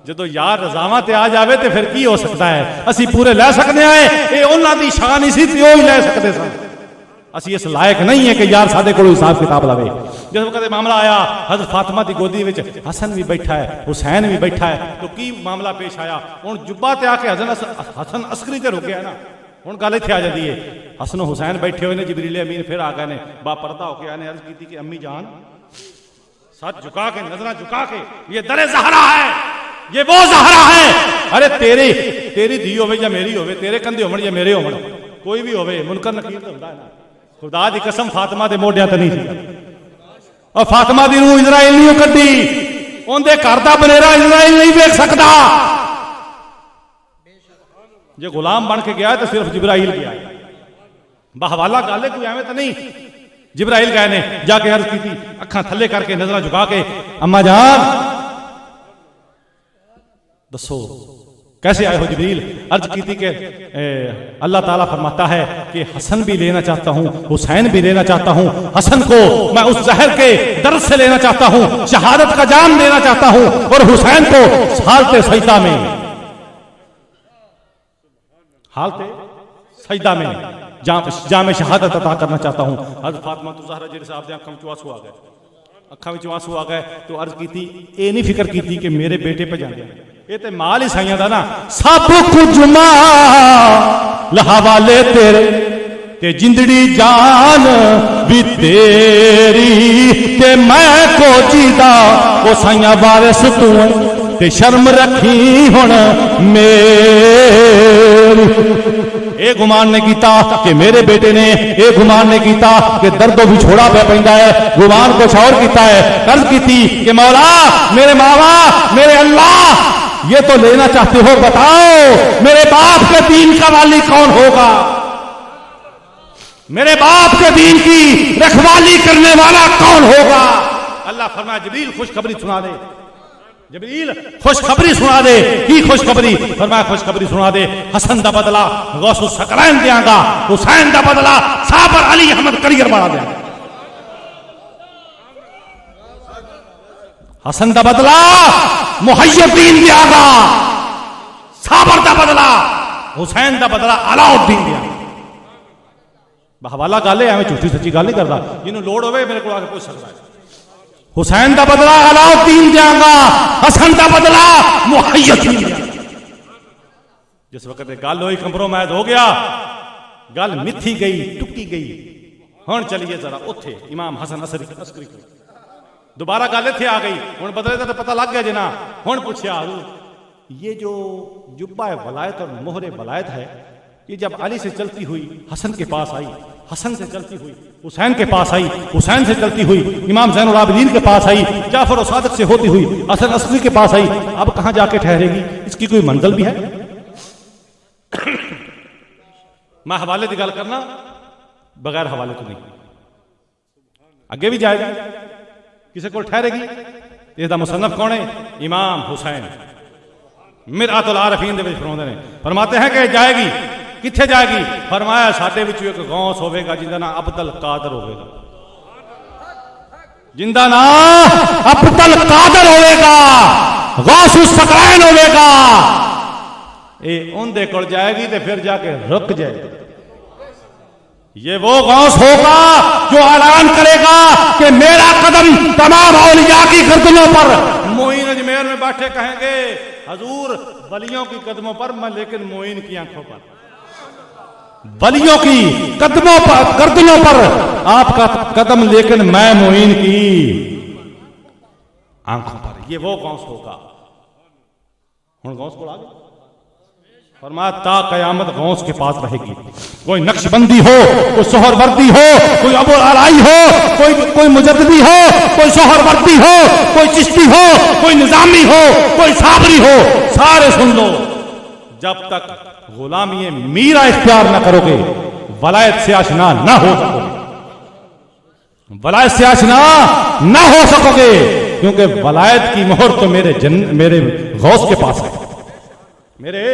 जो यार रजावा ते आ जावे तो फिर की हो सकता है? असी पूरे लै सकते हैं, ये उन्हां दी शान ही सी, ते ही लै सकते सन। असी इस लायक नहीं है कि यार साडे कोल हिसाब किताब लावे। जिस वक्त मामला आया, हज़रत फातिमा की गोदी में हसन भी बैठा है, हुसैन भी बैठा है, तो की मामला पेश आया? हुण जुब्बा ते आके हसन अस्करी ते रुक गया ना। हुण गल इत्थे आ जाती है, हसन हुसैन बैठे हुए ने, जिब्रील अमीन फिर आ गए ने, बापर्दा होके आने अर्ज की कि अम्मी जान, सर झुका के, नजरा झुका के, ये दरे ज़हरा है, ये वो ज़हरा है। अरे तेरी धी होवे या मेरी होवे, तेरे कंधे होवन या मेरे होवन, कोई भी होवे, मुनकर नकीर तो होंदा है ना। खुदा दी कसम फातिमा दे मोढियां ते नहीं सी, और फातिमा दी रूह इजराइल नहीं कड्डी, उनदे घर दा बनेरा इजराइल नहीं देख सकता। जे गुलाम बन के गया तो सिर्फ जिब्राइल गया, बहवाला गल कोई एवं तो नहीं। जिब्राइल गए ने, जाके अर्ज की थी, अखां थले करके नजर झुका के, अम्मा जान दसो कैसे आए हो जिब्रील? अर्ज की थी कि अल्लाह ताला फरमाता है कि हसन भी लेना चाहता हूं, हुसैन भी लेना चाहता हूं। हसन को मैं उस जहर के दर्द से लेना चाहता हूं, शहादत का जाम देना चाहता हूं, और हुसैन को हालते सजदा में जाम शहादत अता करना चाहता हूँ। हज़रत फातिमा ज़हरा जिहड़े साहब दे अखां विचों आंसू आ गए, अखां विचों आंसू आ गए तो अर्ज की ये नहीं फिक्र की कि मेरे बेटे पे जाने, ये तो माल ही साइयां दा ना, सब कुछ हवाले तेरे ते जिंदड़ी जान भी तेरी ते मैं को जीदा वो साइयां वारिस तू ते शर्म रखी हुण मेरी। ये गुमान ने किया कि मेरे बेटे ने, ये गुमान ने किया कि दर्दों भी छोड़ा पे पैंदा है, गुमान कुछ और किया है, कर्ज की थी कि मौला मेरे मावा मेरे अल्लाह ये तो लेना चाहते हो, बताओ मेरे बाप के दीन का वाली कौन होगा, मेरे बाप के दीन की रखवाली करने वाला कौन होगा। अल्लाह फरमाया जबरील खुशखबरी सुना दे, जबरील खुशखबरी सुना दे। की खुशखबरी? फरमाया खुशखबरी सुना दे, हसन दा बदला गौसुल सकलैन देंगा, हुसैन दा बदला साबर अली अहमद करियर बना देंगा। हसन दा बदला मुहय्यद्दीन देंगा, साबर दा बदला हुसैन दा बदला अलाउद्दीन देंगा। हवाला गल है, झूठी सच्ची गल नहीं करता, जिन्होंने लोड़ होवे मेरे को आके पूछ सकता है। हुसैन का बदला अलाउद्दीन देंगा, हसन का बदला मुहय्यद्दीन देंगा। जिस वक्त गल हुई कंप्रोमाइज हो गया, गल मिथी गई टुकी गई, हुण चलिए जरा उथे इमाम हसन असरी दोबारा गल इत्थे आ गई, हुण बदले का तो पता लग गया जना। हुण पूछया ये जो जुब्बा वलायत और मोहरे वलायत है, ये जब अली से चलती हुई हसन के पास आई, हसन से चलती हुई हुसैन के पास आई, हुसैन से चलती हुई इमाम ज़ैनुल आबिदीन के पास आई, जाफर और सादिक से होती हुई हसन असली के पास आई, अब कहां जाके ठहरेगी? इसकी कोई मंजिल भी है? मैं हवाले की गल करना बगैर हवाले तो नहीं, अगे भी जाएगी, किसी को ठहरेगी? इसका मुसन्नफ कौन है? इमाम हुसैन मिरअतुल आरिफीन दे विच फरमाते हैं, फरमाते हैं कि जाएगी, किथे जाएगी? फरमाया साडे विच एक गौस होवेगा जिंदा नाम अब्दुल कादर होवेगा, जिंदा नाम अब्दुल कादर होवेगा, गौसुल सकलैन होवेगा। ये उनदे कोल जाएगी तो फिर जाके रुक जाएगी। ये वो गौस होगा जो ऐलान करेगा कि मेरा कदम तमाम औलिया की गर्दनों पर, मोइन अजमेर में बैठे कहेंगे हजूर वलियों की कदमों पर, मैं लेकिन मोइन की आंखों पर, वलियों की कदमों पर गर्दनों पर आपका कदम, लेकिन मैं मोइन की आंखों पर। ये वो गौस होगा। हुण गौस को आ गया, फरमाया ता कयामत गौस के पास रहेगी। कोई नक्शबंदी हो, कोई सोहरवर्दी हो, कोई अबू अलाई हो, कोई मुजद्दिदी हो, कोई सोहरवर्दी हो, कोई चिश्ती हो, कोई निजामी हो, कोई साबरी हो, सारे सुन लो, जब तक गुलामी मीरा इख्तियार न करोगे वलायत से आशना ना हो सकोगे, वलायत से आशना ना हो सकोगे, क्योंकि वलायत की मोहर तो मेरे गौस के पास है, मेरे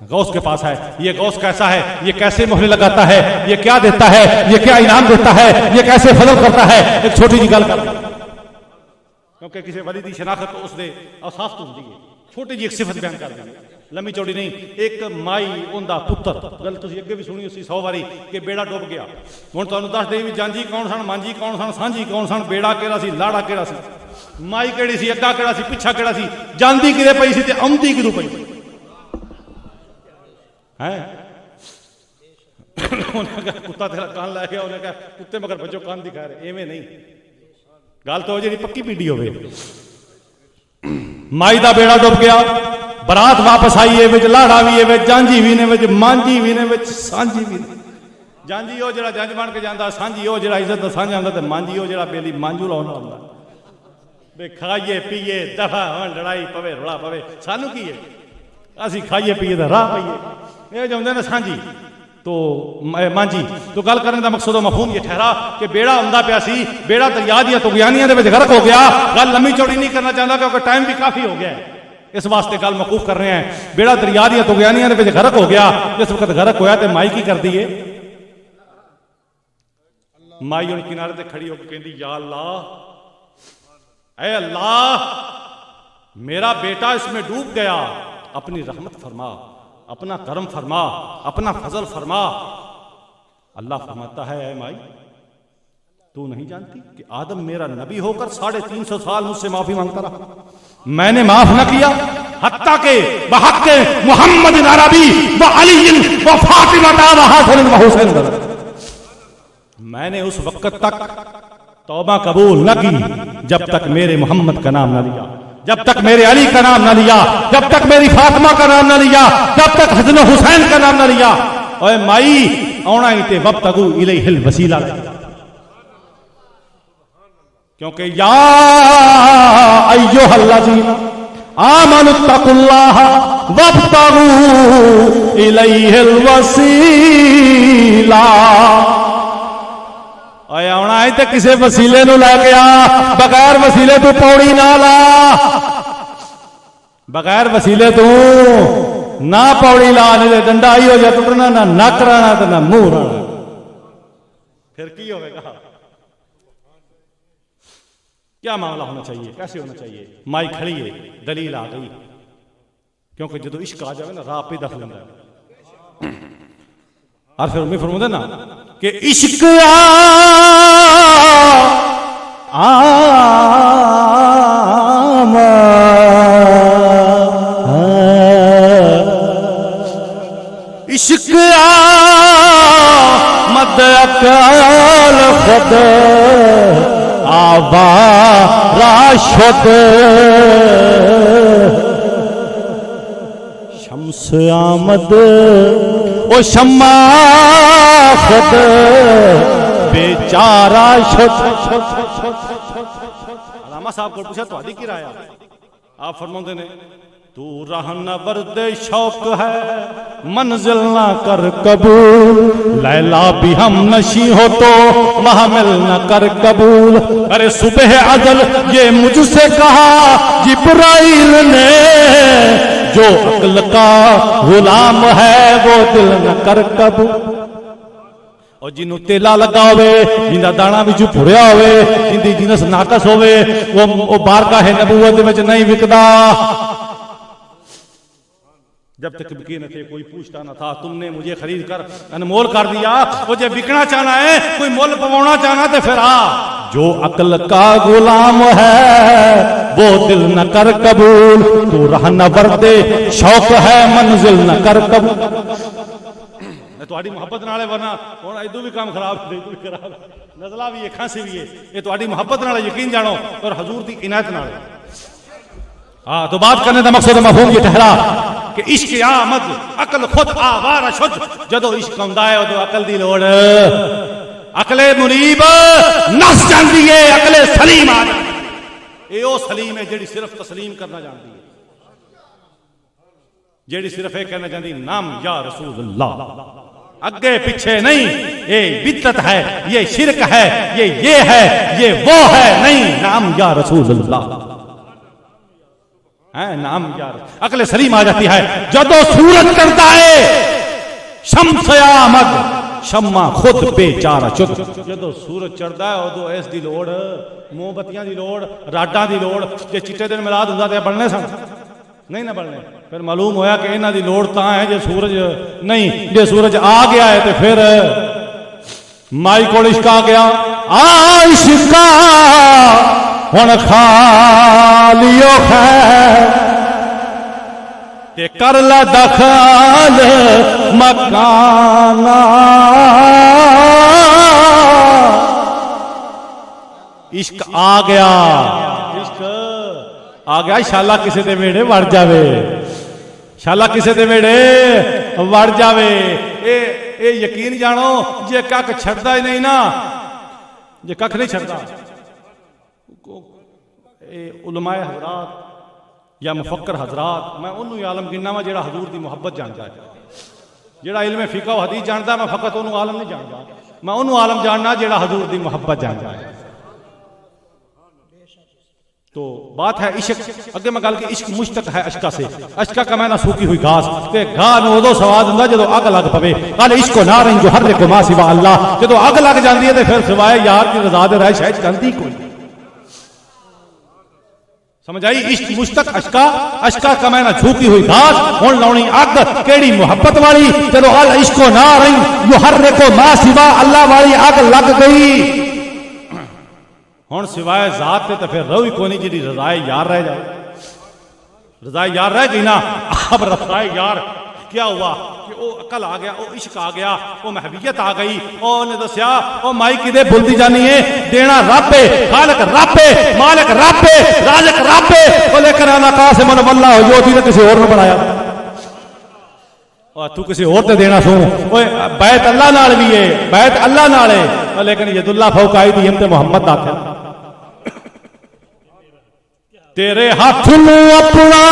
गौस के पास है। ये गौस कैसा है, ये कैसे मोहरे लगाता है, ये क्या देता है, ये क्या इनाम देता है, ये कैसे फजल करता है। एक छोटी जी गल कर, क्योंकि किसी वली की शनाख्त तो उसने अहसास तो होती है, छोटी जी एक सिफत बयान कर दी, लंबी चौड़ी नहीं। एक माई उनका पुत्र, गल तुसीं अगे भी सुनी उसी 100 बारी कि बेड़ा डुब गया। हुण तुहानूं दस देई भी जांजी कौन सन, मांजी कौन सन, सांझी कौन सन, बेड़ा किहड़ा सी, लाड़ा किहड़ा सी, माई किहड़ी सी, अग्गा किहड़ा सी, पिछा किहड़ा सी, जांदी किदे पई सी ते आउंदी किदों पई है। कुत्ता तेरा कान लै गया, उन्हें कहा कुत्ते मगर बचो कान दिखा रहे, एवें नहीं। गल तो जी पक्की पीढ़ी हो, माई का बेड़ा डुब गया, बरात वापस आई है, लाड़ा भी है, जांजी भी ने, मांझी भी ने, सांझी भी ने। जांजी वो जो जंज बन के जाता, सांझी वो जो इज्जत सांझा आता, तो मांझी वो जो बेली मांझू लाने आता। वे खाइए पीए दफा हों, लड़ाई पवे रोला पवे, सानू की है, असी खाइए पीए तो राह पाइए। ये जो होंगे ना सांझी तो मांझी, तो गल करने का मकसद मफहूम ये ठहरा कि बेड़ा आंदा पिया सी, बेड़ा दरिया दियां तुगयानियां दे विच गर्क हो गया। गल लंबी चौड़ी नहीं करना चाहता क्योंकि टाइम भी काफी हो गया है, इस वास्ते गल मकूफ कर रहे हैं। बेड़ा दरिया दियां तुगयानियां दे विच गर्क हो गया। जिस वक्त गर्क होया तो माई की करती है, माई उन किनारे ते खड़ी होकर कहती या अल्लाह, ऐ अल्लाह मेरा बेटा इसमें डूब गया, अपनी रहमत फरमा, अपना करम फरमा, अपना फजल फरमा। अल्लाह फरमाता है ऐ माई तू नहीं जानती कि आदम मेरा नबी होकर 350 साल मुझसे माफी मांगता रहा, मैंने माफ न किया, हत्ता के बहक्के मोहम्मद अरबी व अली व फातिमा व हसन व हुसैन, मैंने उस वक्त तक तौबा कबूल न की जब तक मेरे मोहम्मद का नाम न लिया, जब तक मेरे अली का नाम न लिया, जब तक मेरी फातिमा का नाम न लिया, जब तक हसन हुसैन का नाम न लिया। ओए माई औना ही ते वब्तगू इलैहिल वसीला, क्योंकि या अय्युहल्लज़ीना आमनुत्तकुल्लाह वब्तगू इलैहिल वसीला। आना है तो किसी वसीले नु लैके आ, बगैर वसीले तू पौड़ी ना ला, बगैर वसीले तू ना पौड़ी ला, नहीं डंडा ही हो जाए टुटना, ना नक राना तो ना मुंह राना, फिर की होगा? क्या मामला होना चाहिए, कैसे होना चाहिए? माई खड़ी है, दलील आ गई, क्योंकि जो इश्क आ जाए ना राह पे दख लेंदा है। और फिर मैं फरमाते ना कि इश्क इश्क मद अकल खुद आवारा शुद शम्स आमद ओ शम्मा खुद बेचारा शुद। अलामा साहब को पूछा तो की राय, आप फरमाते ने तू रहना वर्दे शौक है मंजिल ना कर कबूल, लैला भी हम नशी हो तो महमिल न कर कबूल। अरे सुबह अजल ये मुझसे कहा जिब्राइल ने, जो अक्ल का गुलाम है वो दिल न कर कबूल। और जिन्हों तेला लगा होवे, जिंदा दाना भी भुरिया होवे, जिंदी जिनस नाकस होवे, वो बारगाह नबूवत में नहीं विकदा। जब तक बिके न थे कोई पूछता न था, तुमने मुझे खरीद कर अनमोल कर दिया, मुझे बिकना चाहना है, कोई मोल पवाना चाहना तो फिर आ। जो अक्ल का गुलाम है वो दिल न कर कबूल, तू रहना वर्दे शौक है मंजिल न कर कबूल। मुहब्बत नाले वरना हुण इदू भी काम खराब नजला भी है, खांसी भी है, ये तुम्हारी मुहब्बत नाले यकीन जानो और हजूर की इनायत नाले। हाँ, तो बात करने का मकसद मफहूम ये ठहरा कि इश्क आमद अकल खुद आवारा शुद। जदों इश्क आउंदा है उदों अकल दी लोड़, अकले मुनीब नस जांदी है, अकले सलीम आ जांदी है। ये ओ सलीम है जिहड़ी सिर्फ तस्लीम करना जानती है, जिहड़ी सिर्फ ये कहना चाहती नाम या रसूलुल्लाह, अगे पीछे नहीं। ये बिदअत है, ये शिरक है, ये है, ये वो है, नहीं, नाम या रसूलुल्लाह है, नाम यार। अकले सलीम आ जाती है जदों सूरज करता है शम्स आमद शम्मा खुद बेचारा शुद। जदों सूरज चढ़ता है उदों इस दी लोड़, मोमबत्तियां दी लोड़, राडां दी लोड़। जे चिट्टे दिन मिलाद हुंदा ते बनने सन, नहीं ना बनने। फिर मालूम होया कि इन्हां दी लोड़ तां है जे सूरज नहीं, जे सूरज आ गया है तो फिर माई कोल इश्क आ गया। इश्का हुण खालियो खैर ते कर ला दखल मकाना। इश्क आ गया, इश्क आ गया, शाला किसी दे वेड़े वड़ जावे, शाला किसी दे वेड़े वड़ जावे। ए यकीन जानो जे कख छड़दा ही नहीं ना, जे कख नहीं छड़दा, उलमाए हजरात या मुफक्कर हजरात, मैं उन्होंने आलम गिनना वा जेड़ा हजूर की मुहब्बत जानता है, जेड़ा इल्मे फिका व हदीस जानता। मैं फकत उन्होंने आलम नहीं जानता, मैं उन्होंने आलम जानना जेड़ा हजूर की मुहब्बत जानता है। तो बात है इश्क। अगे मैं गल की इश्क मुश्तक है अशका से। अशका का मैना सूखी हुई घास ते घाह में उदो स्वाद हुंदा जदों अग लग पवे। कल इश्क को नारिन जो हर को मा सिवा अल्लाह, जदों अग लग जाती है तो फिर सिवाय यार की रजा दे रह शायद जानती कोई। समझ आई? इश्क मुश्तक अशका, अशका का मैना झूकी हुई घास, हुण लाउणी अग केड़ी मुहब्बत वाली, जदों अल इश्को ना रही युहर्रे को मा सिवा अल्लाह वाली अग लग गई। हुण सिवाय जात ते फिर रहो ही कोनी जिहड़ी रज़ाए यार रह जाए। रज़ाए यार रह गई ना, अब रज़ाए यार क्या हुआ कि वो अकल आ गया, वो इश्क आ गया, वो महबीयत आ गई। उन्हें दसिया ओ माई किदे भुलदी जानी है, देना रब है, खालिक रब है, मालिक रब है, राज़िक रब है। वो लेकिन अना कासिम वल्लाह योदी ने किसी और ने बनाया और तू किसी और ते देना सू। ओए बैत अल्लाह नाल भी है, बैत अल्लाह नाल है, लेकिन यदुल्लाह फौक आई दी हमते मोहम्मद आखे तेरे हाथ में अपना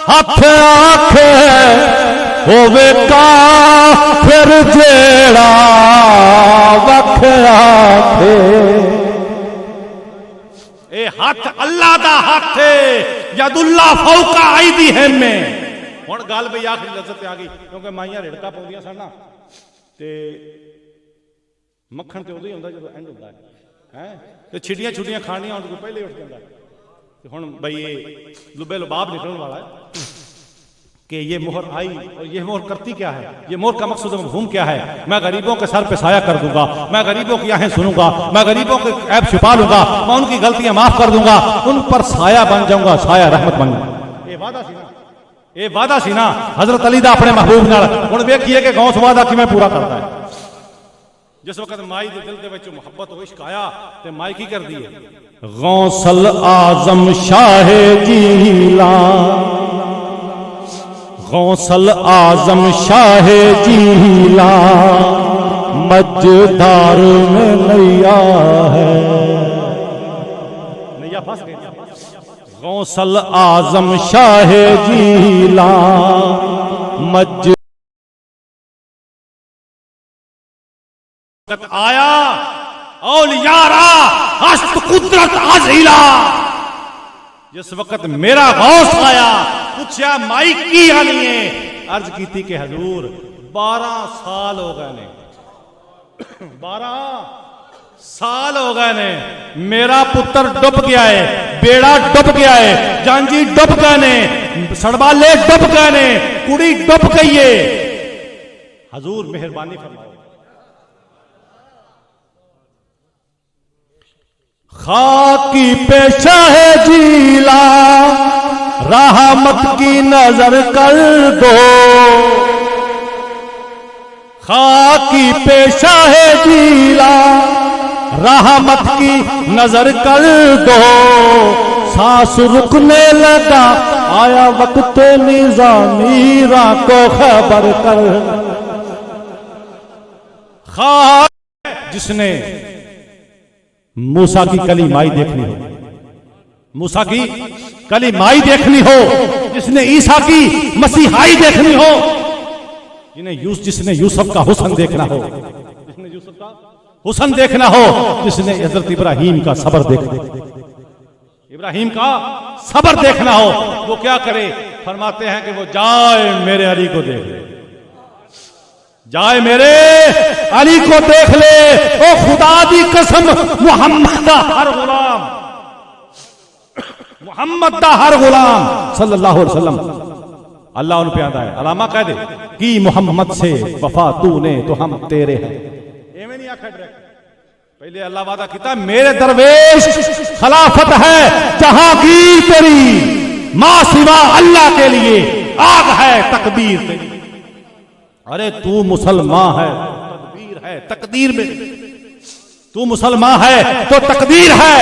हाथ आखे होवे का फिर जेड़ा वख आखे। ए हाथ अल्लाह दा हाथ है, यदुल्लाह फौका आईदी है में। हुण गल बई आखिरी लज़्ज़त आ गई, क्योंकि माइयां रिड़का पाउंदियां सन ना ते मक्खण ते उदों ही हुंदा जदों एंड हुंदा है ते छिड़ियां छुड़ियां खाणियां होण कोई पहले उठ जांदा ते हुण बई ये लुबे लुबाब निकलण वाला है कि ये मोहर आई और ये मोहर करती क्या है, ये मोहर का मकसद मफ़हूम क्या है। मैं गरीबों के सर पे साया कर दूंगा, मैं गरीबों की आहें सुनूंगा, मैं गरीबों के ऐब छुपा लूंगा, मैं उनकी गलतियां माफ कर दूंगा, उन पर साया बन जाऊंगा, साया रहमत बन जाऊंगा। ये वादा सी ना, ये वादा सी ना हजरत अली दा अपने महबूब नाल। हुण वेखिए कि गौस वादा किवें पूरा करता है। जिस वक्त माई दे दिल दे विच मुहब्बत और इश्क आया ते माई की करदी है, गौसल आजम शाह जीला, गौसल आजम शाह जीला मजदार में नैया है। नैया फंस गई। गौसल आजम शाह जीला मज आया औलियारा हस्त कुदरत आज़ीला। जिस वक्त मेरा गौस आया, पूछा माई की आनी है, अर्ज की कि हजूर 12 साल हो गए ने, 12 साल हो गए ने, मेरा पुत्र डुब गया है, बेड़ा डुब गया है, जांजी डुब गए ने, सड़बाले डुब गए ने, कुड़ी डुब गई है, हजूर मेहरबानी फरमाओ। खाकी पेशा है जीला रहमत की नजर कर दो, खाकी पेशा है जीला रहमत की नजर कर दो। सांस रुकने लगा आया वक्त निजामीरा को खबर कर। खाक जिसने मूसा की कली माई देखनी हो, मूसा की कली माई देखनी हो, जिसने ईसा की मसीहाई देखनी हो, जिसने यूसुफ का हुस्न देखना हो, जिसने यूसुफ का हुस्न देखना हो, जिसने हजरत इब्राहीम का सब्र देखना, इब्राहीम का सब्र देखना हो, वो क्या करे? फरमाते हैं कि वो जाए मेरे अली को देख ले, जाए मेरे अली को देख ले। ओ खुदा दी कसम मुहम्मद दा हर गुलाम, मुहम्मद दा हर गुलाम सल्लल्लाहु अलैहि वसल्लम अल्लाह उन पे आता है। अलामा कह दे कि मोहम्मद से वफा तूने तो हम तेरे हैं। एवें नहीं आखा डायरेक्ट, पहले अल्लाह वादा किया मेरे दरवेश खिलाफत है जहांगीर तेरी, मां सिवा अल्लाह के लिए आग है तकबीर तेरी। अरे तू मुसलमान है, तकदीर है तकदीर में, तू मुसलमान है तो तकदीर है,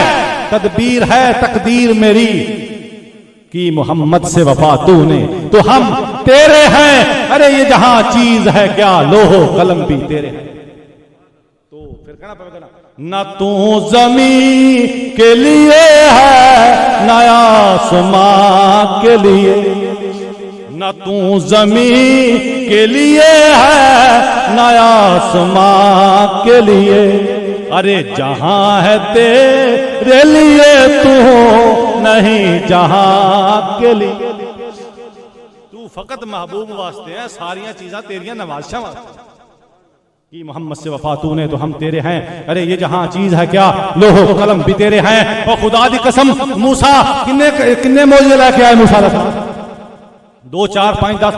तदबीर है तकदीर मेरी कि मोहम्मद से वफा तूने तो हम तेरे हैं। अरे ये जहां चीज है क्या लोहो कलम भी तेरे हैं। तो फिर कहना पड़ेगा ना, न तू जमीन के लिए है न आसमां के लिए, न तू जमीन के लिए है न आसमां के लिए। अरे जहां है तेरे लिए तू नहीं जहां के लिए। तू फकत महबूब वास्ते है, सारिया चीजा तेरिया नवाशिशां वास्ते। कि मोहम्मद से वफा तूने तो हम तेरे हैं, अरे ये जहां चीज है क्या लोहो कलम भी तेरे हैं। और खुदा दी कसम मूसा किन्ने मौजे लेके आए, मूसा 2 4 5 10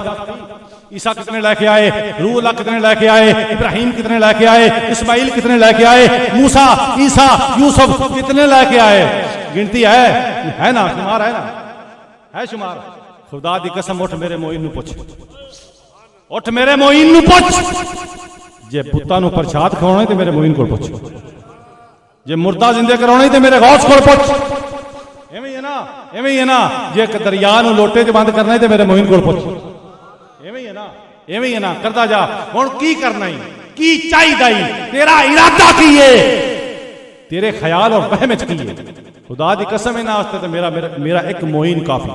ईसा कितने लेके आए, रूह अल्लाह कितने लेके आए, इब्राहिम कितने लेके आए, इस्माइल कितने लेके आए, मूसा ईसा यूसुफ कितने लेके आए, गिनती है ना, शुमार है ना, है शुमार। खुदा दी कसम उठ मेरे मोइन नू पुछ, उठ मेरे मोइन नू पुछ, जे पुत्तां नू प्रसाद खवाउणे ते मेरे मोइन कोल पुछ, जे मुर्दा जिंदे कराउणे ते मेरे गौस कोल पुछ। एवें ही है ना, एवें ही है ना, जे दरिया नू लोटे च बंद करना है ते मेरे मोइन कोल पुछ। एवें ही है ना, एवें ही है ना, करदा जा। हुण की करना ही, की चाहिदा ही, तेरा इरादा की है, तेरे ख्याल और वहम च की है। खुदा दी कसम इन्हां वास्ते ते मेरा एक मोइन काफी,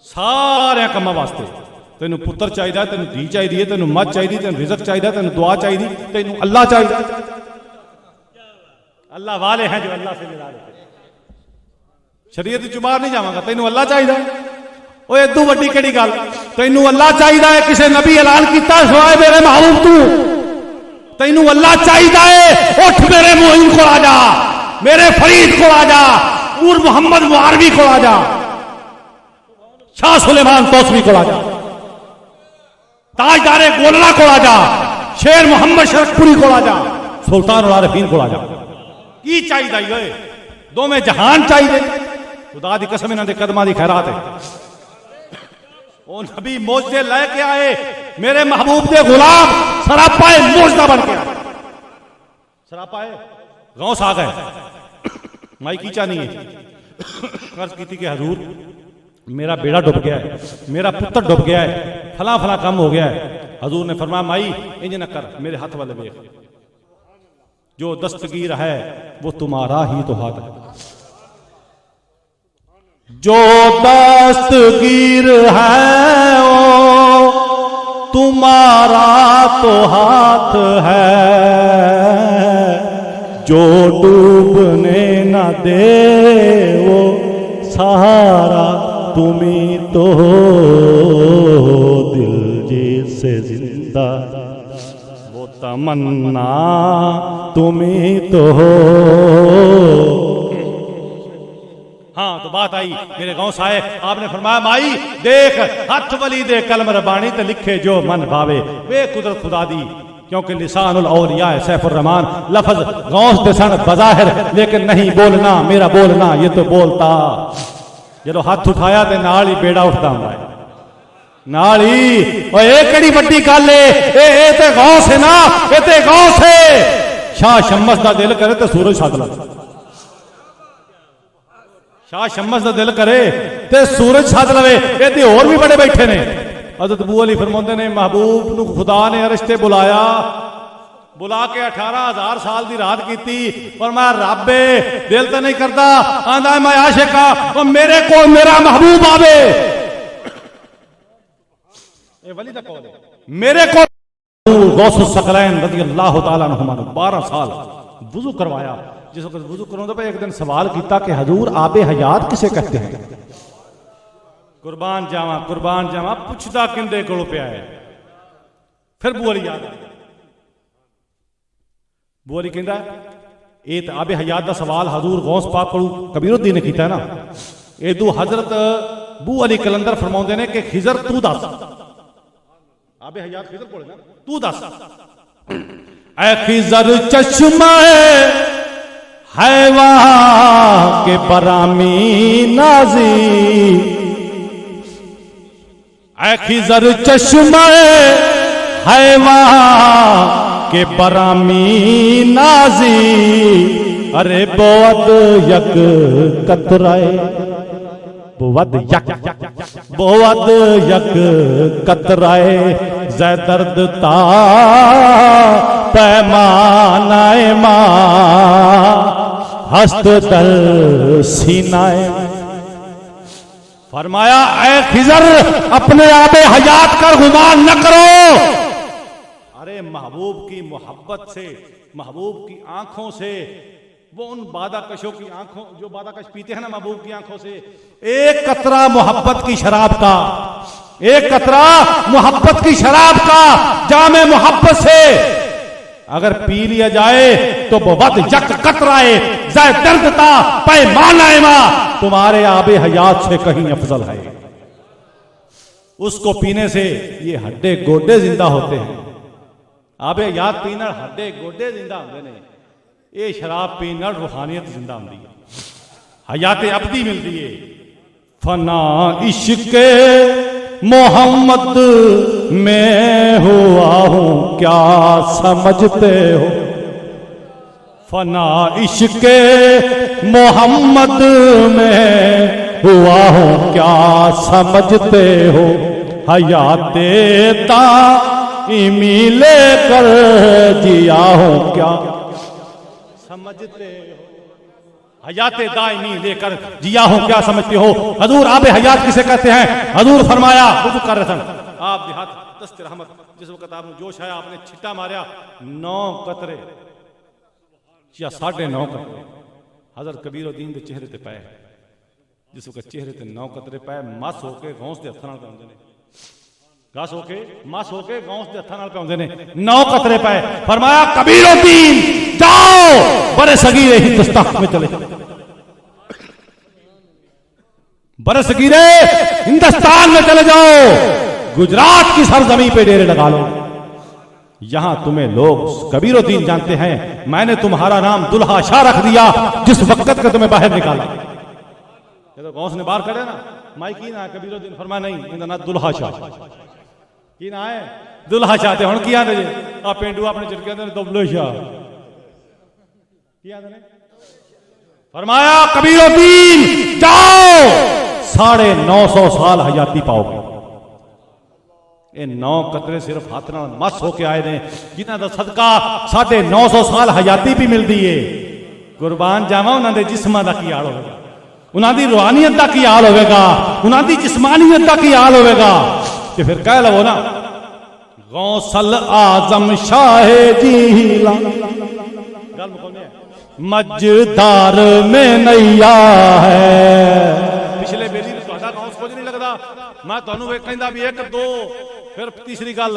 सारे कामां वास्ते। तेन पुत्र चाहिए, तेन धी चाहिए, तेन मत चाहिए, तेन रिजक चाहिए, तेन दुआ चाहिए, तेन अल्लाह चाहिए। अल्लाह वाले हैं जो अल्लाह से मिला देते। शरीयत च बाहर नहीं जावांगा, तेन अल्लाह चाहिए। ओए इदू वड्डी केड़ी गल, तेनू अल्लाह चाहिए, किसी नबी ऐलान किया सिवाय मेरे महबूब तू, तेनू अल्लाह चाहिए। उठ मेरे मोइन को आ जा, मेरे फरीद को आ जा, नूर मोहम्मद मुआरवी को आ जा, शाह सुलेमान तौसवी को आ जा, ताजदारे गोलना को आ जा, शेर मोहम्मद शरकपुरी को आ जा, सुल्तान उल आरिफीन को आ जा। की चाहिए, दो में जहान चाहिए। खुदा दी कसम इन्हां दे कदमां दी खैरात है। ओ नबी मौजदे लेके आए, मेरे महबूब दे गुलाम सरापाए मौजदा बन के आए, सरापाए गौस आ गए। माई की चाहनी है, कर्ज की कि हजूर मेरा बेड़ा डूब गया है, मेरा पुत्र डूब गया है, फला फला काम हो गया है। हजूर ने फरमाया माई इंज न कर, मेरे हाथ वाले देख, जो दस्तगीर है वो तुम्हारा ही तो हाथ है, जो दस्तगीर है वो तुम्हारा तो हाथ है, जो डूबने न दे वो सहारा तुम्ही तो हो, दिल जिससे जिंदा वो तमन्ना तुम्ही तो हो। हाँ तो बात आई, मेरे गांव से आए, आपने फरमाया माई देख हथ वली दे कलम रबानी ते लिखे जो मन भावे, वे कुदरत खुदा दी, क्योंकि लिसानुल औलिया है सैफुर रहमान, लफ्ज गौस दे सन बज़ाहिर, लेकिन नहीं बोलना मेरा बोलना ये तो बोलता। जो हाथ उठाया तो नाल ही बेड़ा उठता है, नाल ही। और ये केड़ी वड्डी गल है, ए ते गौस है ना, ये ते गौस है। शाह शम्स दा दिल करे तो सूरज सद ला, शाह शम्स दा दिल करे ते सूरज सद लवे। ये होर भी बड़े बैठे ने। हज़रत अबू अली फरमाते ने महबूब नू खुदा ने अरश ते बुलाया, बुला के 18,000 साल की रात की, और मैं रब दिल तो नहीं करता, आंदा मैं आशिक हां, मेरे को मेरा महबूब आवे। ये वली दा कौल है, मेरे को गौसुस सकलैन रज़ी अल्लाह तआला अन्हुमा 12 साल वुजू करवाया। जिस वक्त वुजू करवांदा पे एक दिन सवाल किया कि हजूर आबे हयात किसे कहते हैं? कुर्बान जावा पुछदा किंदे कोलों पिया है। फिर बुअली याद आ, बुअली कहंदा ये तो आबे हयात का सवाल हजूर गौस पाक को कबीरुद्दीन ने किया है ना। एदू हजरत बू अली कलंदर फरमाते ने कि खिजर तू दस, आबे हयात खिजर कोल ना, तू दस। ऐ खिजर चश्मा है वहां के बरामी नाजी, ऐ खिजर चश्मा है वहां के बरामी नाजी, अरे बोवद यक कतराए, बोवद यक कतराए, ज़ै दर्द ता पैमानाए मां, हस्त दल सीनाए। फरमाया ऐ खिजर अपने आबे हयात कर गुमान न करो। अरे महबूब की मोहब्बत से, महबूब की आंखों से, वो उन बादाकशों की आंखों जो बादाकश पीते हैं ना महबूब की आंखों से, एक कतरा मोहब्बत की शराब का एक कतरा मोहब्बत की शराब का जामे मोहब्बत से अगर पी लिया जाए तो बद यक कतराए जाए दर्द था पैमाना तुम्हारे आबे हयात से कहीं अफजल है। उसको पीने से ये हड्डे गोडे जिंदा होते हैं। आबे हयात पीना हड्डे गोडे जिंदा होते ने, ये शराब पीना रूहानियत जिंदा होती है, हयात अबदी मिलती है। फना इश्क मोहम्मद में हुआ हूं क्या समझते हो, फना इश्क मोहम्मद में हुआ हूं क्या समझते हो, हयाते ताइमी लेकर जिया हूं क्या समझते हो, हयाते दाइमी लेकर जिया हूं क्या समझते हो। हजूर आबे हयात किसे कहते हैं? हजूर फरमाया वुजू कर रहे थे आप देहात दस्त रहमत, जिस वक्त आपने जोश आया आपने छिट्टा मारा 9 कतरे या 9.5 कतरे हजरत कबीरुद्दीन के चेहरे ते पाए, जिस वक्त चेहरे ते 9 कतरे पाए मस होके गौस के हत्थां नाल पाउंदे ने, घास होके मस होके गौस के हत्थां नाल पाउंदे ने, 9 कतरे पाए। फरमाया कबीरुद्दीन जाओ बड़े सगीरे हिंदुस्तान में चले, बड़े सगीरे हिंदुस्तान में चले जाओ, गुजरात की सरजमी पे डेरे लगा लो, यहां तुम्हें लोग कबीरुद्दीन जानते हैं। मैंने तुम्हारा नाम दुल्हा शाह रख दिया जिस वक्त का तुम्हें बाहर निकाला। ये तो गौस ने बाहर करे ना माई की ना कबीरुद्दीन, फरमा नहीं इनका ना दुल्हा शाह की ना है दुल्हा शाह थे हुण की आंदे जे आ पेंडू अपने झटके दे दुबले शाह की आंदे ने। फरमाया कबीरुद्दीन जाओ 950 साल हयाती पाओगे। ये 9 कतरे सिर्फ हाथ नाल मस होके आए ने, जिन्हां दा सदका 950 साल हयाती भी मिलती है। कुर्बान जावा उन्हां दे जिस्मां दा की हाल होगा, उन्हां दी रूहानियत दा की हाल होगा, उन्हां दी जिस्मानियत दा की हाल होगा। ते फिर कह लो ना गौसल आजम शाह जीला गल मुकाने मजदार में नैया है। पिछले बेली में तुहाडा गौस कुछ नहीं लगदा, मैं तुहानू एक कहंदा भी 1 2 फिर तीसरी गल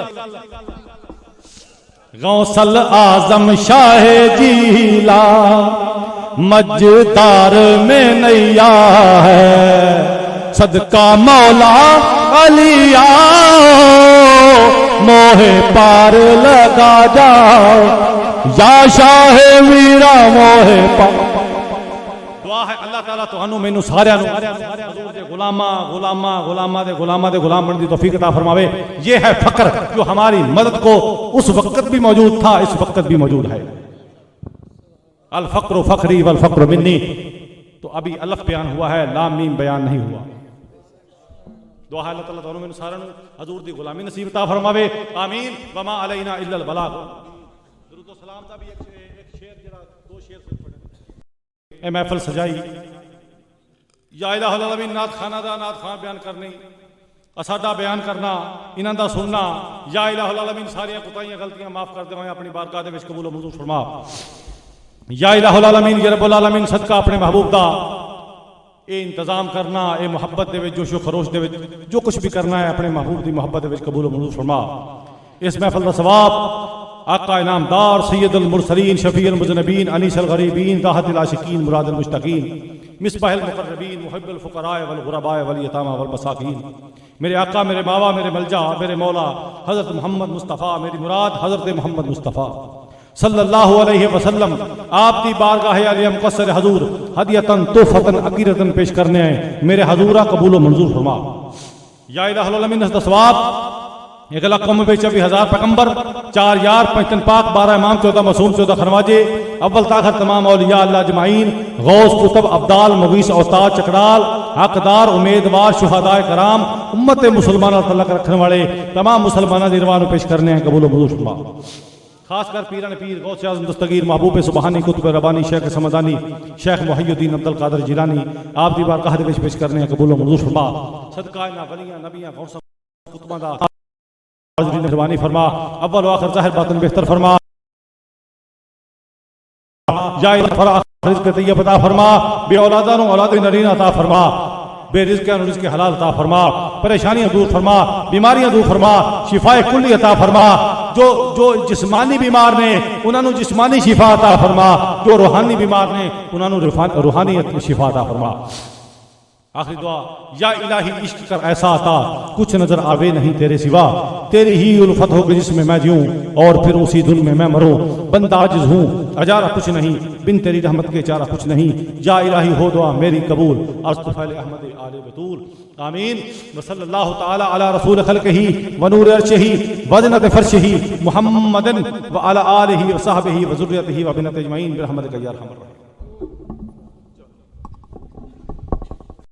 गौसल आजम शाह जीला मजदार में नैया है, सदका मौला अलिया मोहे पार लगा जाओ, या शाह वीरा मोहे पार। दुआ है अल्लाह ताला तुहानू मैनू सारियां नू हजूर दे गुलामा दे गुलाम बनने की तौफीक अता फरमावे। ये है फक्र जो हमारी मदद को उस वक्त भी मौजूद था, इस वक्त भी मौजूद है। अल फक्र फखरी वल फक्र मिन्नी, तो अभी अलफ बयान हुआ है, लाम मीम बयान नहीं हुआ। दुआ है अल्लाह ताला तुहानू मैनू सारियां नू हजूर दी गुलामी नसीब अता फरमावे, आमीन। वमा अलैना इल्लल बलाग। दुरूद व सलाम दा भी एक शेर जरा 2 शेर से पढ़े। ए महफिल सजाई या इलाहा अल्लामीन नात खाना दा नात खान बयान करनी, असाडा बयान करना, इन्हां दा सुनना। या इलाहा अल्लामीन सारियां कुताइयां गलतियां माफ कर देवे, अपनी बारगाह दे विच कबूल व मंजूर फरमा। या इलाहा अल्लामीन या रब्बुल आलमीन सदका अपने महबूब दा ये इंतजाम करना, ये मुहब्बत दे विच जोशो खरोश दे विच जो कुछ भी करना है अपने महबूब की मुहब्बत दे विच कबूल व मंजूर फरमा। इस महफिल दा सवाब आका इनामदार सैयदुल मुरसलीन शफीउल मुज़नबीन अनीसुल गरीबीन दाहतुल आशिकीन मुरादुल मुश्ताकीन मिसबाहुल मुक़र्रबीन मुहिब्बुल फ़ुक़राए वल गुरबाए वल यतामा वल मसाकीन, मेरे आका मेरे बाबा मेरे मलजा मेरे मौला हज़रत मोहम्मद मुस्तफ़ा, मेरी मुराद हज़रत मोहम्मद मुस्तफ़ा सल्लल्लाहु अलैहि वसल्लम आपकी बारगाह आलिया मुक़स्सर हजूर हदियतन तोहफ़तन अक़ीदतन पेश करने आए। मेरे हजूरा कबूल व मंजूर फरमा। या इलाहुल आलमीन सवाब 1,24,000 पैगंबर 4 यार 5 पाक 12 इमाम 14 मासूम 14 खरवाजे अव्वल ताखिर तमाम औलिया अल्लाह अजमाइन गौस कुतुब अब्दाल मुगीस औताद चकराल हकदार उम्मीदवार शुहदाए कराम उम्मत मुसलमान तल्लक रखने वाले तमाम मुसलमाना दिरवान पेश करने हैं कबूल मंजूर फरमा। खासकर पीरान पीर गौस आज़म दस्तगीर महबूब सुबहानी कुतुब रबानी शेख समदानी शेख मुहियुद्दीन अब्दुल कादिर जिलानी आप दी बारगाह दे विच पेश करने हैं कबूल मंजूर फरमा। सदका इन्हां वलियां नबियां गौस कुतुबां दा मेहरबानी फरमा, अव्वल आखिर ज़ाहिर बातिन बेहतर फरमा। या रिज़्क़ तय्यब अता फरमा, बे औलादा नु औलाद नरीना अता फरमा, बे रिज़्क़ नु रिज़्क़ हलाल अता फरमा। परेशानियां दूर फरमा, बीमारियां दूर फरमा, शिफाए कुल्ली अता फरमा। जो जिस्मानी बीमार ने उन्होंने जिस्मानी शिफा अता फरमा, जो रूहानी बीमार ने उन्होंने रूहानी शिफा अता फरमा। आखिरी दुआ, या इलाही इश्क कर ऐसा आता कुछ नजर आवे नहीं तेरे सिवा, तेरी ही उल्फत हो गई जिसमें मैं जीऊं और फिर उसी धुन में मैं मरूं। बंदा आजिज हूं अजारा कुछ नहीं, बिन तेरी रहमत के चारा कुछ नहीं। या इलाही हो दुआ मेरी कबूल, अस्तफल अहमद आले बतूल। आमीन। वसल्लल्लाहु ताला अला रसूल खल्क़िही व नूर अर्शिही व ज़िनत फर्शिही मुहम्मदन व अला आलिही व सहबिही व ज़ुर्रियतिही व बिनत अजमईन बिरहमतिका या अरहमर राहिमीन।